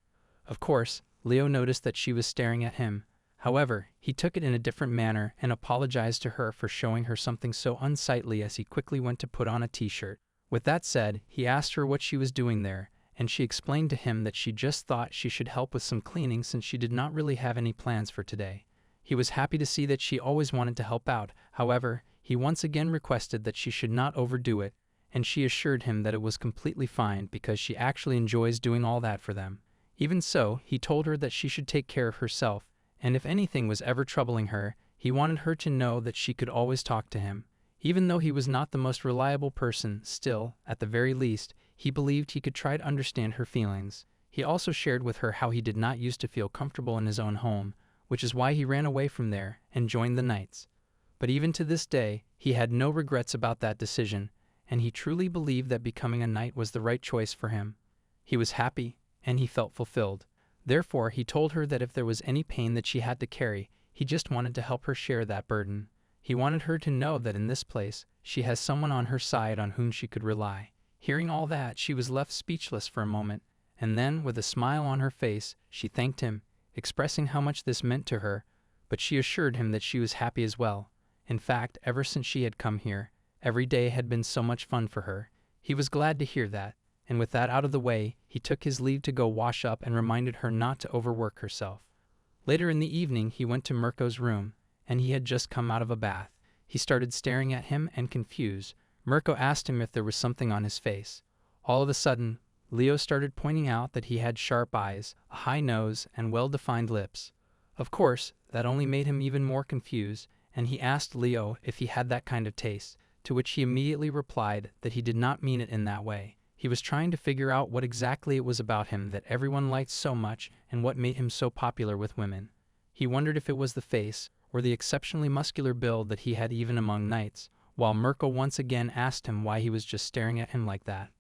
Of course, Leo noticed that she was staring at him. However, he took it in a different manner and apologized to her for showing her something so unsightly as he quickly went to put on a t-shirt. With that said, he asked her what she was doing there, and she explained to him that she just thought she should help with some cleaning since she did not really have any plans for today. He was happy to see that she always wanted to help out. However, he once again requested that she should not overdo it, and she assured him that it was completely fine because she actually enjoys doing all that for them. Even so, he told her that she should take care of herself, and if anything was ever troubling her, he wanted her to know that she could always talk to him. Even though he was not the most reliable person, still, at the very least, he believed he could try to understand her feelings. He also shared with her how he did not used to feel comfortable in his own home, which is why he ran away from there and joined the Knights. But even to this day, he had no regrets about that decision, and he truly believed that becoming a knight was the right choice for him. He was happy, and he felt fulfilled. Therefore, he told her that if there was any pain that she had to carry, he just wanted to help her share that burden. He wanted her to know that in this place, she has someone on her side on whom she could rely. Hearing all that, she was left speechless for a moment, and then, with a smile on her face, she thanked him, expressing how much this meant to her, but she assured him that she was happy as well. In fact, ever since she had come here, every day had been so much fun for her. He was glad to hear that, and with that out of the way, he took his leave to go wash up and reminded her not to overwork herself. Later in the evening, he went to Mirko's room, and he had just come out of a bath. He started staring at him and confused. Mirko asked him if there was something on his face. All of a sudden, Leo started pointing out that he had sharp eyes, a high nose, and well-defined lips. Of course, that only made him even more confused, and he asked Leo if he had that kind of taste, to which he immediately replied that he did not mean it in that way. He was trying to figure out what exactly it was about him that everyone liked so much and what made him so popular with women. He wondered if it was the face, or the exceptionally muscular build that he had even among knights, while Mirko once again asked him why he was just staring at him like that.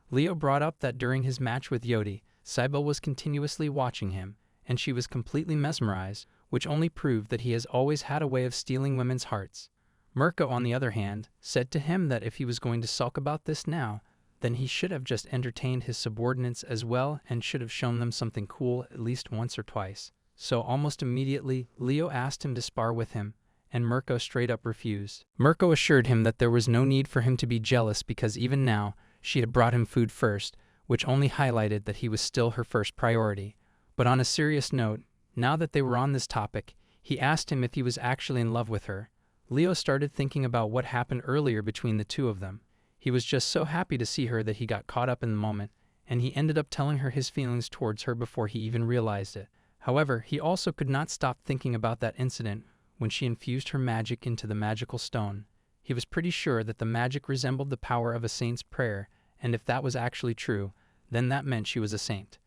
Leo brought up that during his match with Yodi, Cybele was continuously watching him, and she was completely mesmerized, which only proved that he has always had a way of stealing women's hearts. Mirko, on the other hand, said to him that if he was going to sulk about this now, then he should have just entertained his subordinates as well and should have shown them something cool at least once or twice. So almost immediately, Leo asked him to spar with him, and Mirko straight up refused. Mirko assured him that there was no need for him to be jealous because even now, she had brought him food first, which only highlighted that he was still her first priority. But on a serious note, now that they were on this topic, he asked him if he was actually in love with her. Leo started thinking about what happened earlier between the two of them. He was just so happy to see her that he got caught up in the moment, and he ended up telling her his feelings towards her before he even realized it. However, he also could not stop thinking about that incident when she infused her magic into the magical stone. He was pretty sure that the magic resembled the power of a saint's prayer, and if that was actually true, then that meant she was a saint.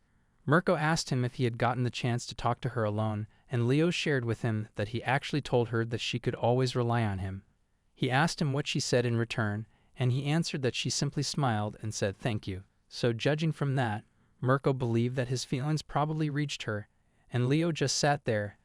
Mirko asked him if he had gotten the chance to talk to her alone, and Leo shared with him that he actually told her that she could always rely on him. He asked him what she said in return, and he answered that she simply smiled and said thank you. So judging from that, Mirko believed that his feelings probably reached her, and Leo just sat there,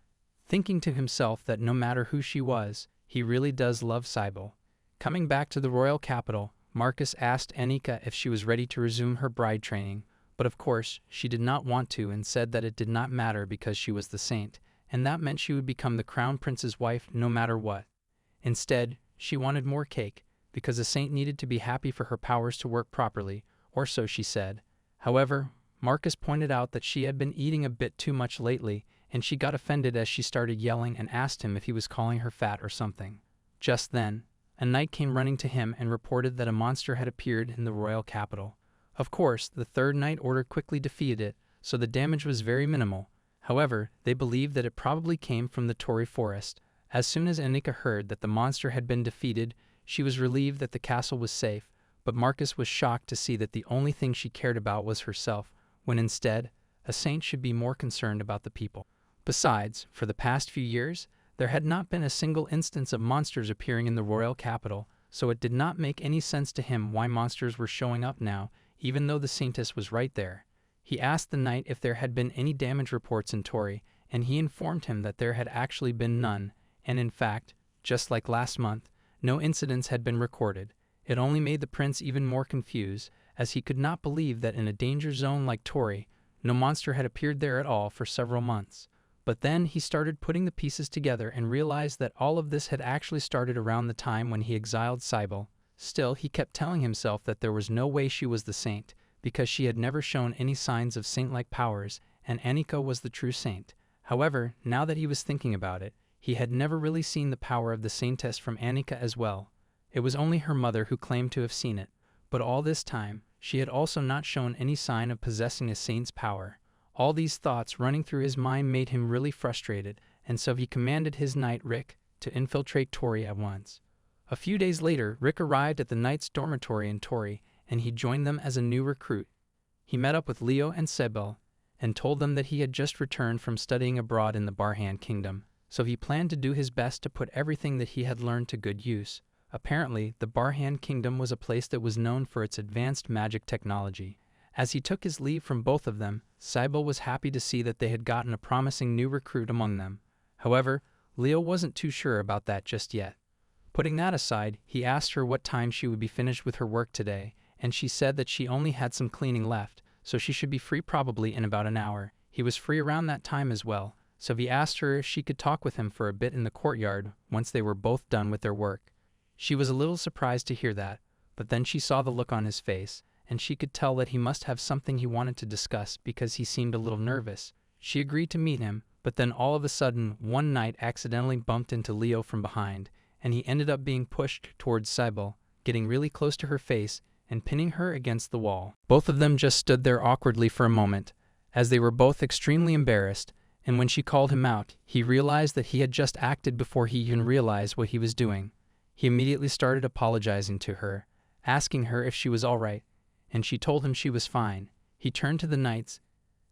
thinking to himself that no matter who she was, he really does love Cybele. Coming back to the royal capital, Marcus asked Anika if she was ready to resume her bride training, but of course she did not want to and said that it did not matter because she was the saint, and that meant she would become the crown prince's wife no matter what. Instead, she wanted more cake, because a saint needed to be happy for her powers to work properly, or so she said. However, Marcus pointed out that she had been eating a bit too much lately, and she got offended as she started yelling and asked him if he was calling her fat or something. Just then, a knight came running to him and reported that a monster had appeared in the royal capital. Of course, the third knight order quickly defeated it, so the damage was very minimal. However, they believed that it probably came from the Torii forest. As soon as Anika heard that the monster had been defeated, she was relieved that the castle was safe, but Marcus was shocked to see that the only thing she cared about was herself, when instead, a saint should be more concerned about the people. Besides, for the past few years, there had not been a single instance of monsters appearing in the royal capital, so it did not make any sense to him why monsters were showing up now, even though the saintess was right there. He asked the knight if there had been any damage reports in Torii, and he informed him that there had actually been none, and in fact, just like last month, no incidents had been recorded. It only made the prince even more confused, as he could not believe that in a danger zone like Torii, no monster had appeared there at all for several months. But then he started putting the pieces together and realized that all of this had actually started around the time when he exiled Cybele. Still, he kept telling himself that there was no way she was the saint, because she had never shown any signs of saint-like powers, and Anika was the true saint. However, now that he was thinking about it, he had never really seen the power of the saintess from Anika as well. It was only her mother who claimed to have seen it, but all this time, she had also not shown any sign of possessing a saint's power. All these thoughts running through his mind made him really frustrated, and so he commanded his knight Rick to infiltrate Torii at once. A few days later, Rick arrived at the knight's dormitory in Torii, and he joined them as a new recruit. He met up with Leo and Cybele, and told them that he had just returned from studying abroad in the Barhan Kingdom, so he planned to do his best to put everything that he had learned to good use. Apparently, the Barhan Kingdom was a place that was known for its advanced magic technology. As he took his leave from both of them, Cybele was happy to see that they had gotten a promising new recruit among them. However, Leo wasn't too sure about that just yet. Putting that aside, he asked her what time she would be finished with her work today, and she said that she only had some cleaning left, so she should be free probably in about an hour. He was free around that time as well, so he asked her if she could talk with him for a bit in the courtyard once they were both done with their work. She was a little surprised to hear that, but then she saw the look on his face, and she could tell that he must have something he wanted to discuss because he seemed a little nervous. She agreed to meet him, but then all of a sudden, one knight accidentally bumped into Leo from behind, and he ended up being pushed towards Cybele, getting really close to her face and pinning her against the wall. Both of them just stood there awkwardly for a moment, as they were both extremely embarrassed, and when she called him out, he realized that he had just acted before he even realized what he was doing. He immediately started apologizing to her, asking her if she was all right, and she told him she was fine. He turned to the knights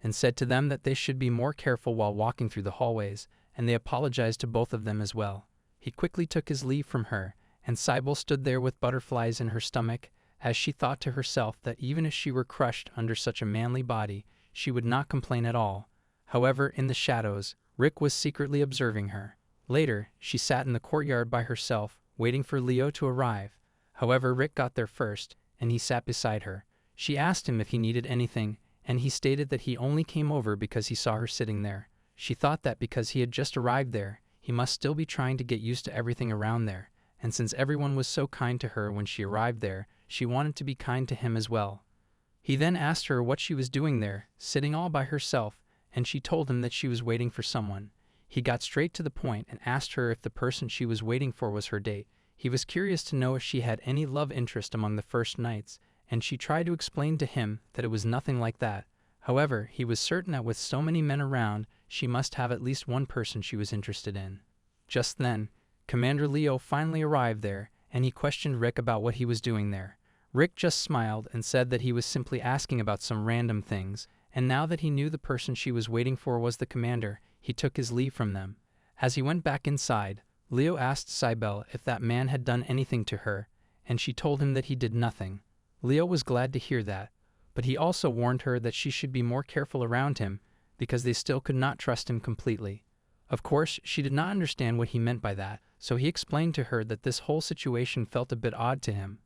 and said to them that they should be more careful while walking through the hallways, and they apologized to both of them as well. He quickly took his leave from her, and Cybele stood there with butterflies in her stomach, as she thought to herself that even if she were crushed under such a manly body, she would not complain at all. However, in the shadows, Rick was secretly observing her. Later, she sat in the courtyard by herself, waiting for Leo to arrive. However, Rick got there first, and he sat beside her. She asked him if he needed anything, and he stated that he only came over because he saw her sitting there. She thought that because he had just arrived there, he must still be trying to get used to everything around there, and since everyone was so kind to her when she arrived there, she wanted to be kind to him as well. He then asked her what she was doing there, sitting all by herself, and she told him that she was waiting for someone. He got straight to the point and asked her if the person she was waiting for was her date. He was curious to know if she had any love interest among the first knights, and she tried to explain to him that it was nothing like that. However, he was certain that with so many men around, she must have at least one person she was interested in. Just then, Commander Leo finally arrived there, and he questioned Rick about what he was doing there. Rick just smiled and said that he was simply asking about some random things, and now that he knew the person she was waiting for was the commander, he took his leave from them. As he went back inside, Leo asked Cybele if that man had done anything to her, and she told him that he did nothing. Leo was glad to hear that, but he also warned her that she should be more careful around him, because they still could not trust him completely. Of course, she did not understand what he meant by that, so he explained to her that this whole situation felt a bit odd to him.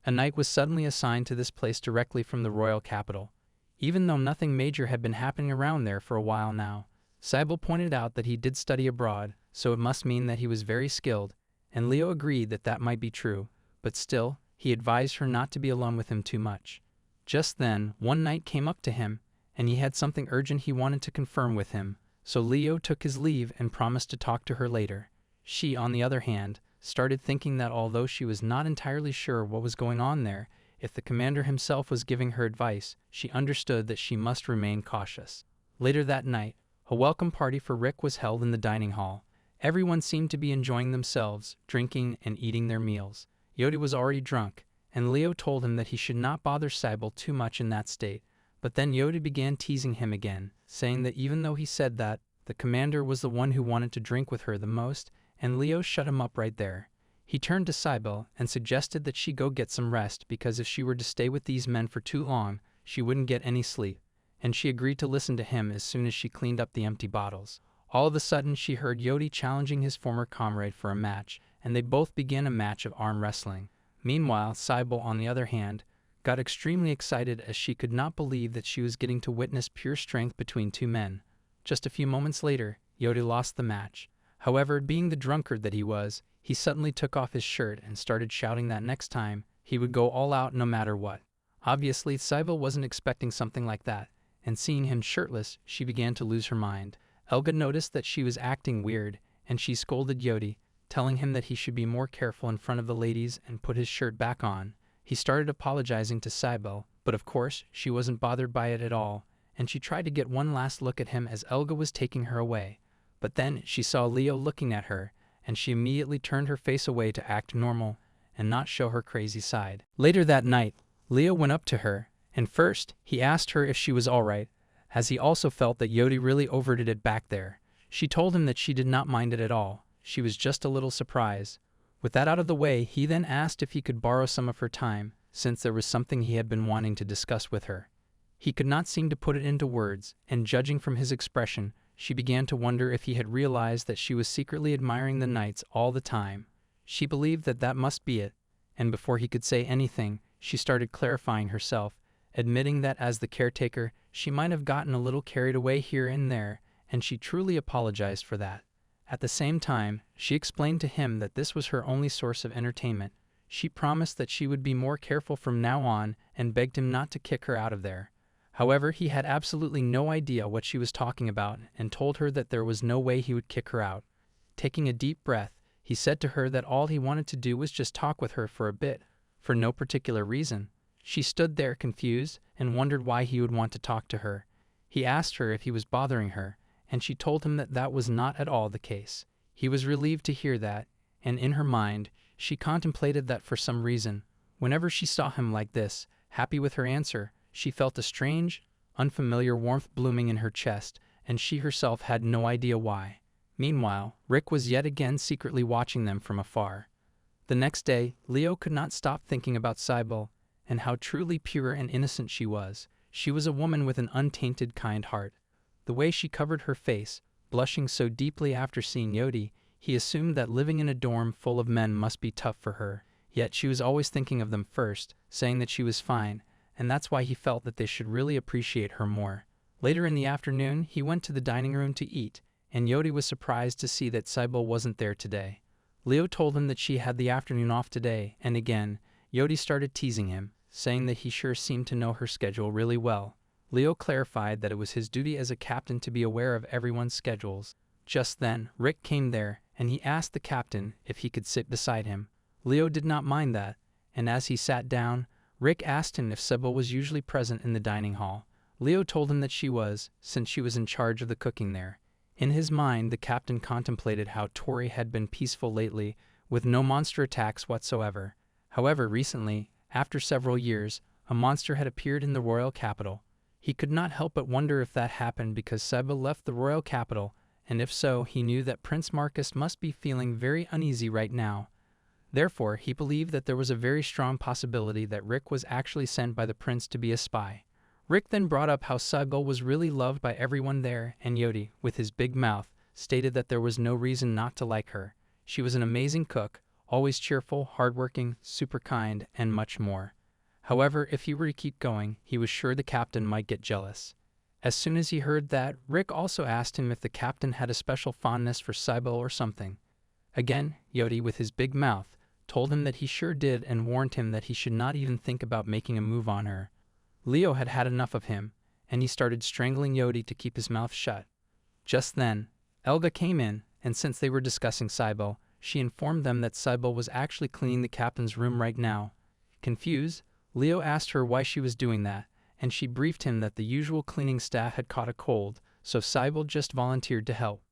A knight was suddenly assigned to this place directly from the royal capital. Even though nothing major had been happening around there for a while now, Cybele pointed out that he did study abroad, so it must mean that he was very skilled, and Leo agreed that that might be true, but still, he advised her not to be alone with him too much. Just then, one knight came up to him, and he had something urgent he wanted to confirm with him, so Leo took his leave and promised to talk to her later. She, on the other hand, started thinking that although she was not entirely sure what was going on there, if the commander himself was giving her advice, she understood that she must remain cautious. Later that night, a welcome party for Rick was held in the dining hall. Everyone seemed to be enjoying themselves, drinking and eating their meals. Yodi was already drunk, and Leo told him that he should not bother Cybele too much in that state. But then Yodi began teasing him again, saying that even though he said that, the commander was the one who wanted to drink with her the most, and Leo shut him up right there. He turned to Cybele and suggested that she go get some rest because if she were to stay with these men for too long, she wouldn't get any sleep, and she agreed to listen to him as soon as she cleaned up the empty bottles. All of a sudden, she heard Yodi challenging his former comrade for a match, and they both began a match of arm wrestling. Meanwhile, Cybele, on the other hand, got extremely excited as she could not believe that she was getting to witness pure strength between two men. Just a few moments later, Yodi lost the match. However, being the drunkard that he was, he suddenly took off his shirt and started shouting that next time, he would go all out no matter what. Obviously, Cybele wasn't expecting something like that, and seeing him shirtless, she began to lose her mind. Elga noticed that she was acting weird, and she scolded Yodi, telling him that he should be more careful in front of the ladies and put his shirt back on. He started apologizing to Cybele, but of course, she wasn't bothered by it at all, and she tried to get one last look at him as Elga was taking her away. But then she saw Leo looking at her, and she immediately turned her face away to act normal and not show her crazy side. Later that night, Leo went up to her, and first, he asked her if she was alright, as he also felt that Yodi really overdid it back there. She told him that she did not mind it at all, she was just a little surprised. With that out of the way, he then asked if he could borrow some of her time, since there was something he had been wanting to discuss with her. He could not seem to put it into words, and judging from his expression, she began to wonder if he had realized that she was secretly admiring the knights all the time. She believed that that must be it, and before he could say anything, she started clarifying herself, admitting that as the caretaker, she might have gotten a little carried away here and there, and she truly apologized for that. At the same time, she explained to him that this was her only source of entertainment. She promised that she would be more careful from now on and begged him not to kick her out of there. However, he had absolutely no idea what she was talking about and told her that there was no way he would kick her out. Taking a deep breath, he said to her that all he wanted to do was just talk with her for a bit, for no particular reason. She stood there confused and wondered why he would want to talk to her. He asked her if he was bothering her, and she told him that that was not at all the case. He was relieved to hear that, and in her mind, she contemplated that for some reason, whenever she saw him like this, happy with her answer, she felt a strange, unfamiliar warmth blooming in her chest, and she herself had no idea why. Meanwhile, Rick was yet again secretly watching them from afar. The next day, Leo could not stop thinking about Cybele, and how truly pure and innocent she was. She was a woman with an untainted, kind heart. The way she covered her face, blushing so deeply after seeing Yodi, he assumed that living in a dorm full of men must be tough for her. Yet she was always thinking of them first, saying that she was fine, and that's why he felt that they should really appreciate her more. Later in the afternoon, he went to the dining room to eat, and Yodi was surprised to see that Cybele wasn't there today. Leo told him that she had the afternoon off today, and again, Yodi started teasing him, saying that he sure seemed to know her schedule really well. Leo clarified that it was his duty as a captain to be aware of everyone's schedules, Just then, Rick came there, and he asked the captain if he could sit beside him. Leo did not mind that, and as he sat down, Rick asked him if Sybil was usually present in the dining hall. Leo told him that she was, since she was in charge of the cooking there. In his mind, the captain contemplated how Tori had been peaceful lately, with no monster attacks whatsoever. However, recently, after several years, a monster had appeared in the royal capital. He could not help but wonder if that happened because Sybil left the royal capital, and if so, he knew that Prince Marcus must be feeling very uneasy right now. Therefore, he believed that there was a very strong possibility that Rick was actually sent by the prince to be a spy. Rick then brought up how Sybil was really loved by everyone there, and Yodi, with his big mouth, stated that there was no reason not to like her. She was an amazing cook, always cheerful, hardworking, super kind, and much more. However, if he were to keep going, he was sure the captain might get jealous. As soon as he heard that, Rick also asked him if the captain had a special fondness for Sybil or something. Again, Yodi, with his big mouth, told him that he sure did and warned him that he should not even think about making a move on her. Leo had had enough of him, and he started strangling Yodi to keep his mouth shut. Just then, Elga came in, and since they were discussing Sybil, she informed them that Sybil was actually cleaning the captain's room right now. Confused, Leo asked her why she was doing that, and she briefed him that the usual cleaning staff had caught a cold, so Sybil just volunteered to help.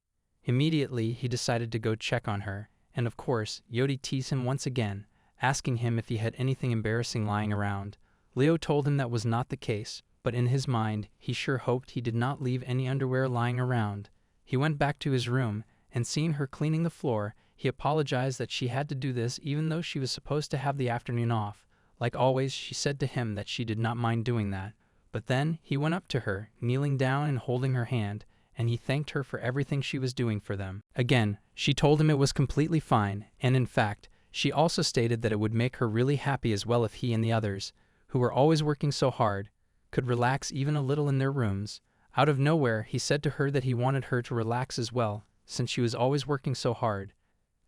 Immediately, he decided to go check on her, and of course, Yodi teased him once again, asking him if he had anything embarrassing lying around. Leo told him that was not the case, but in his mind, he sure hoped he did not leave any underwear lying around. He went back to his room, and seeing her cleaning the floor, he apologized that she had to do this even though she was supposed to have the afternoon off. Like always, she said to him that she did not mind doing that. But then, he went up to her, kneeling down and holding her hand, and he thanked her for everything she was doing for them. Again, she told him it was completely fine, and in fact, she also stated that it would make her really happy as well if he and the others, who were always working so hard, could relax even a little in their rooms. Out of nowhere, he said to her that he wanted her to relax as well, since she was always working so hard.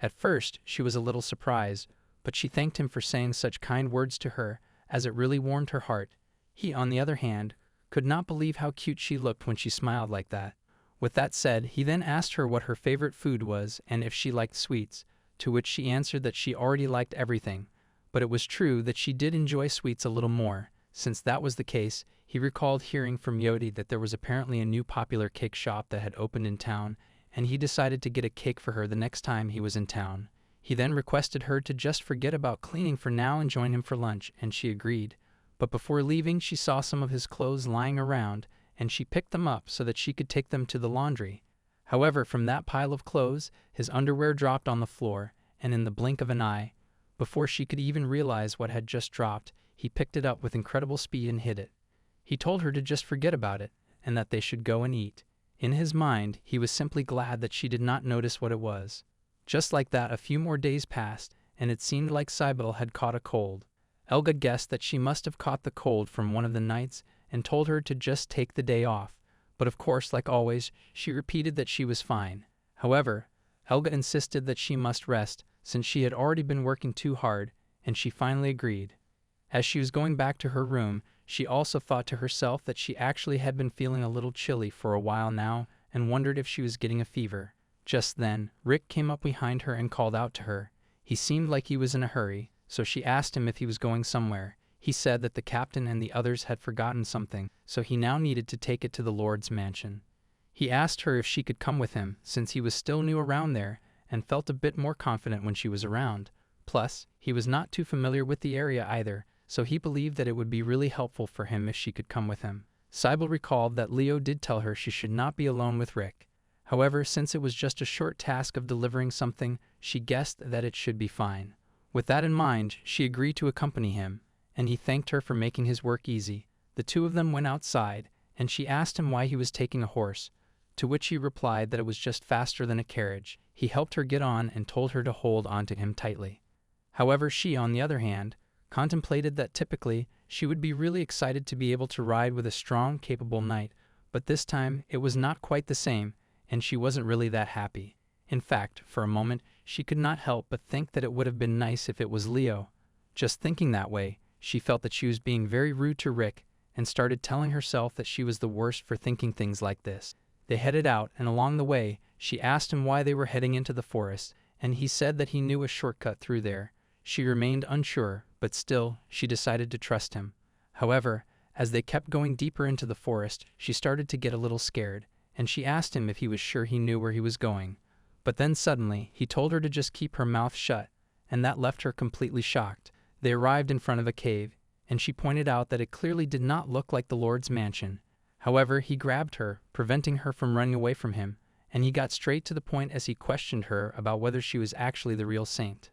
At first, she was a little surprised, but she thanked him for saying such kind words to her, as it really warmed her heart. He, on the other hand, could not believe how cute she looked when she smiled like that. With that said, he then asked her what her favorite food was and if she liked sweets, to which she answered that she already liked everything. But it was true that she did enjoy sweets a little more. Since that was the case, he recalled hearing from Yodi that there was apparently a new popular cake shop that had opened in town, and he decided to get a cake for her the next time he was in town. He then requested her to just forget about cleaning for now and join him for lunch, and she agreed. But before leaving, she saw some of his clothes lying around, and she picked them up so that she could take them to the laundry. However, from that pile of clothes, his underwear dropped on the floor, and in the blink of an eye, before she could even realize what had just dropped, he picked it up with incredible speed and hid it. He told her to just forget about it, and that they should go and eat. In his mind, he was simply glad that she did not notice what it was. Just like that, a few more days passed, and it seemed like Sybil had caught a cold. Elga guessed that she must have caught the cold from one of the nights, and told her to just take the day off. But of course, like always, she repeated that she was fine. However, Elga insisted that she must rest, since she had already been working too hard, and she finally agreed. As she was going back to her room, she also thought to herself that she actually had been feeling a little chilly for a while now, and wondered if she was getting a fever. Just then, Rick came up behind her and called out to her. He seemed like he was in a hurry, so she asked him if he was going somewhere. He said that the captain and the others had forgotten something, so he now needed to take it to the Lord's mansion. He asked her if she could come with him, since he was still new around there, and felt a bit more confident when she was around. Plus, he was not too familiar with the area either, so he believed that it would be really helpful for him if she could come with him. Sybil recalled that Leo did tell her she should not be alone with Rick. However, since it was just a short task of delivering something, she guessed that it should be fine. With that in mind, she agreed to accompany him, and he thanked her for making his work easy. The two of them went outside, and she asked him why he was taking a horse, to which he replied that it was just faster than a carriage. He helped her get on and told her to hold onto him tightly. However, she, on the other hand, contemplated that typically she would be really excited to be able to ride with a strong, capable knight, but this time it was not quite the same, and she wasn't really that happy. In fact, for a moment, she could not help but think that it would have been nice if it was Leo. Just thinking that way, she felt that she was being very rude to Rick, and started telling herself that she was the worst for thinking things like this. They headed out, and along the way, She asked him why they were heading into the forest, and he said that he knew a shortcut through there. She remained unsure, but still, she decided to trust him. However, as they kept going deeper into the forest, she started to get a little scared, and she asked him if he was sure he knew where he was going. But then suddenly, he told her to just keep her mouth shut, and that left her completely shocked. They arrived in front of a cave, and she pointed out that it clearly did not look like the Lord's mansion. However, he grabbed her, preventing her from running away from him, and he got straight to the point as he questioned her about whether she was actually the real saint.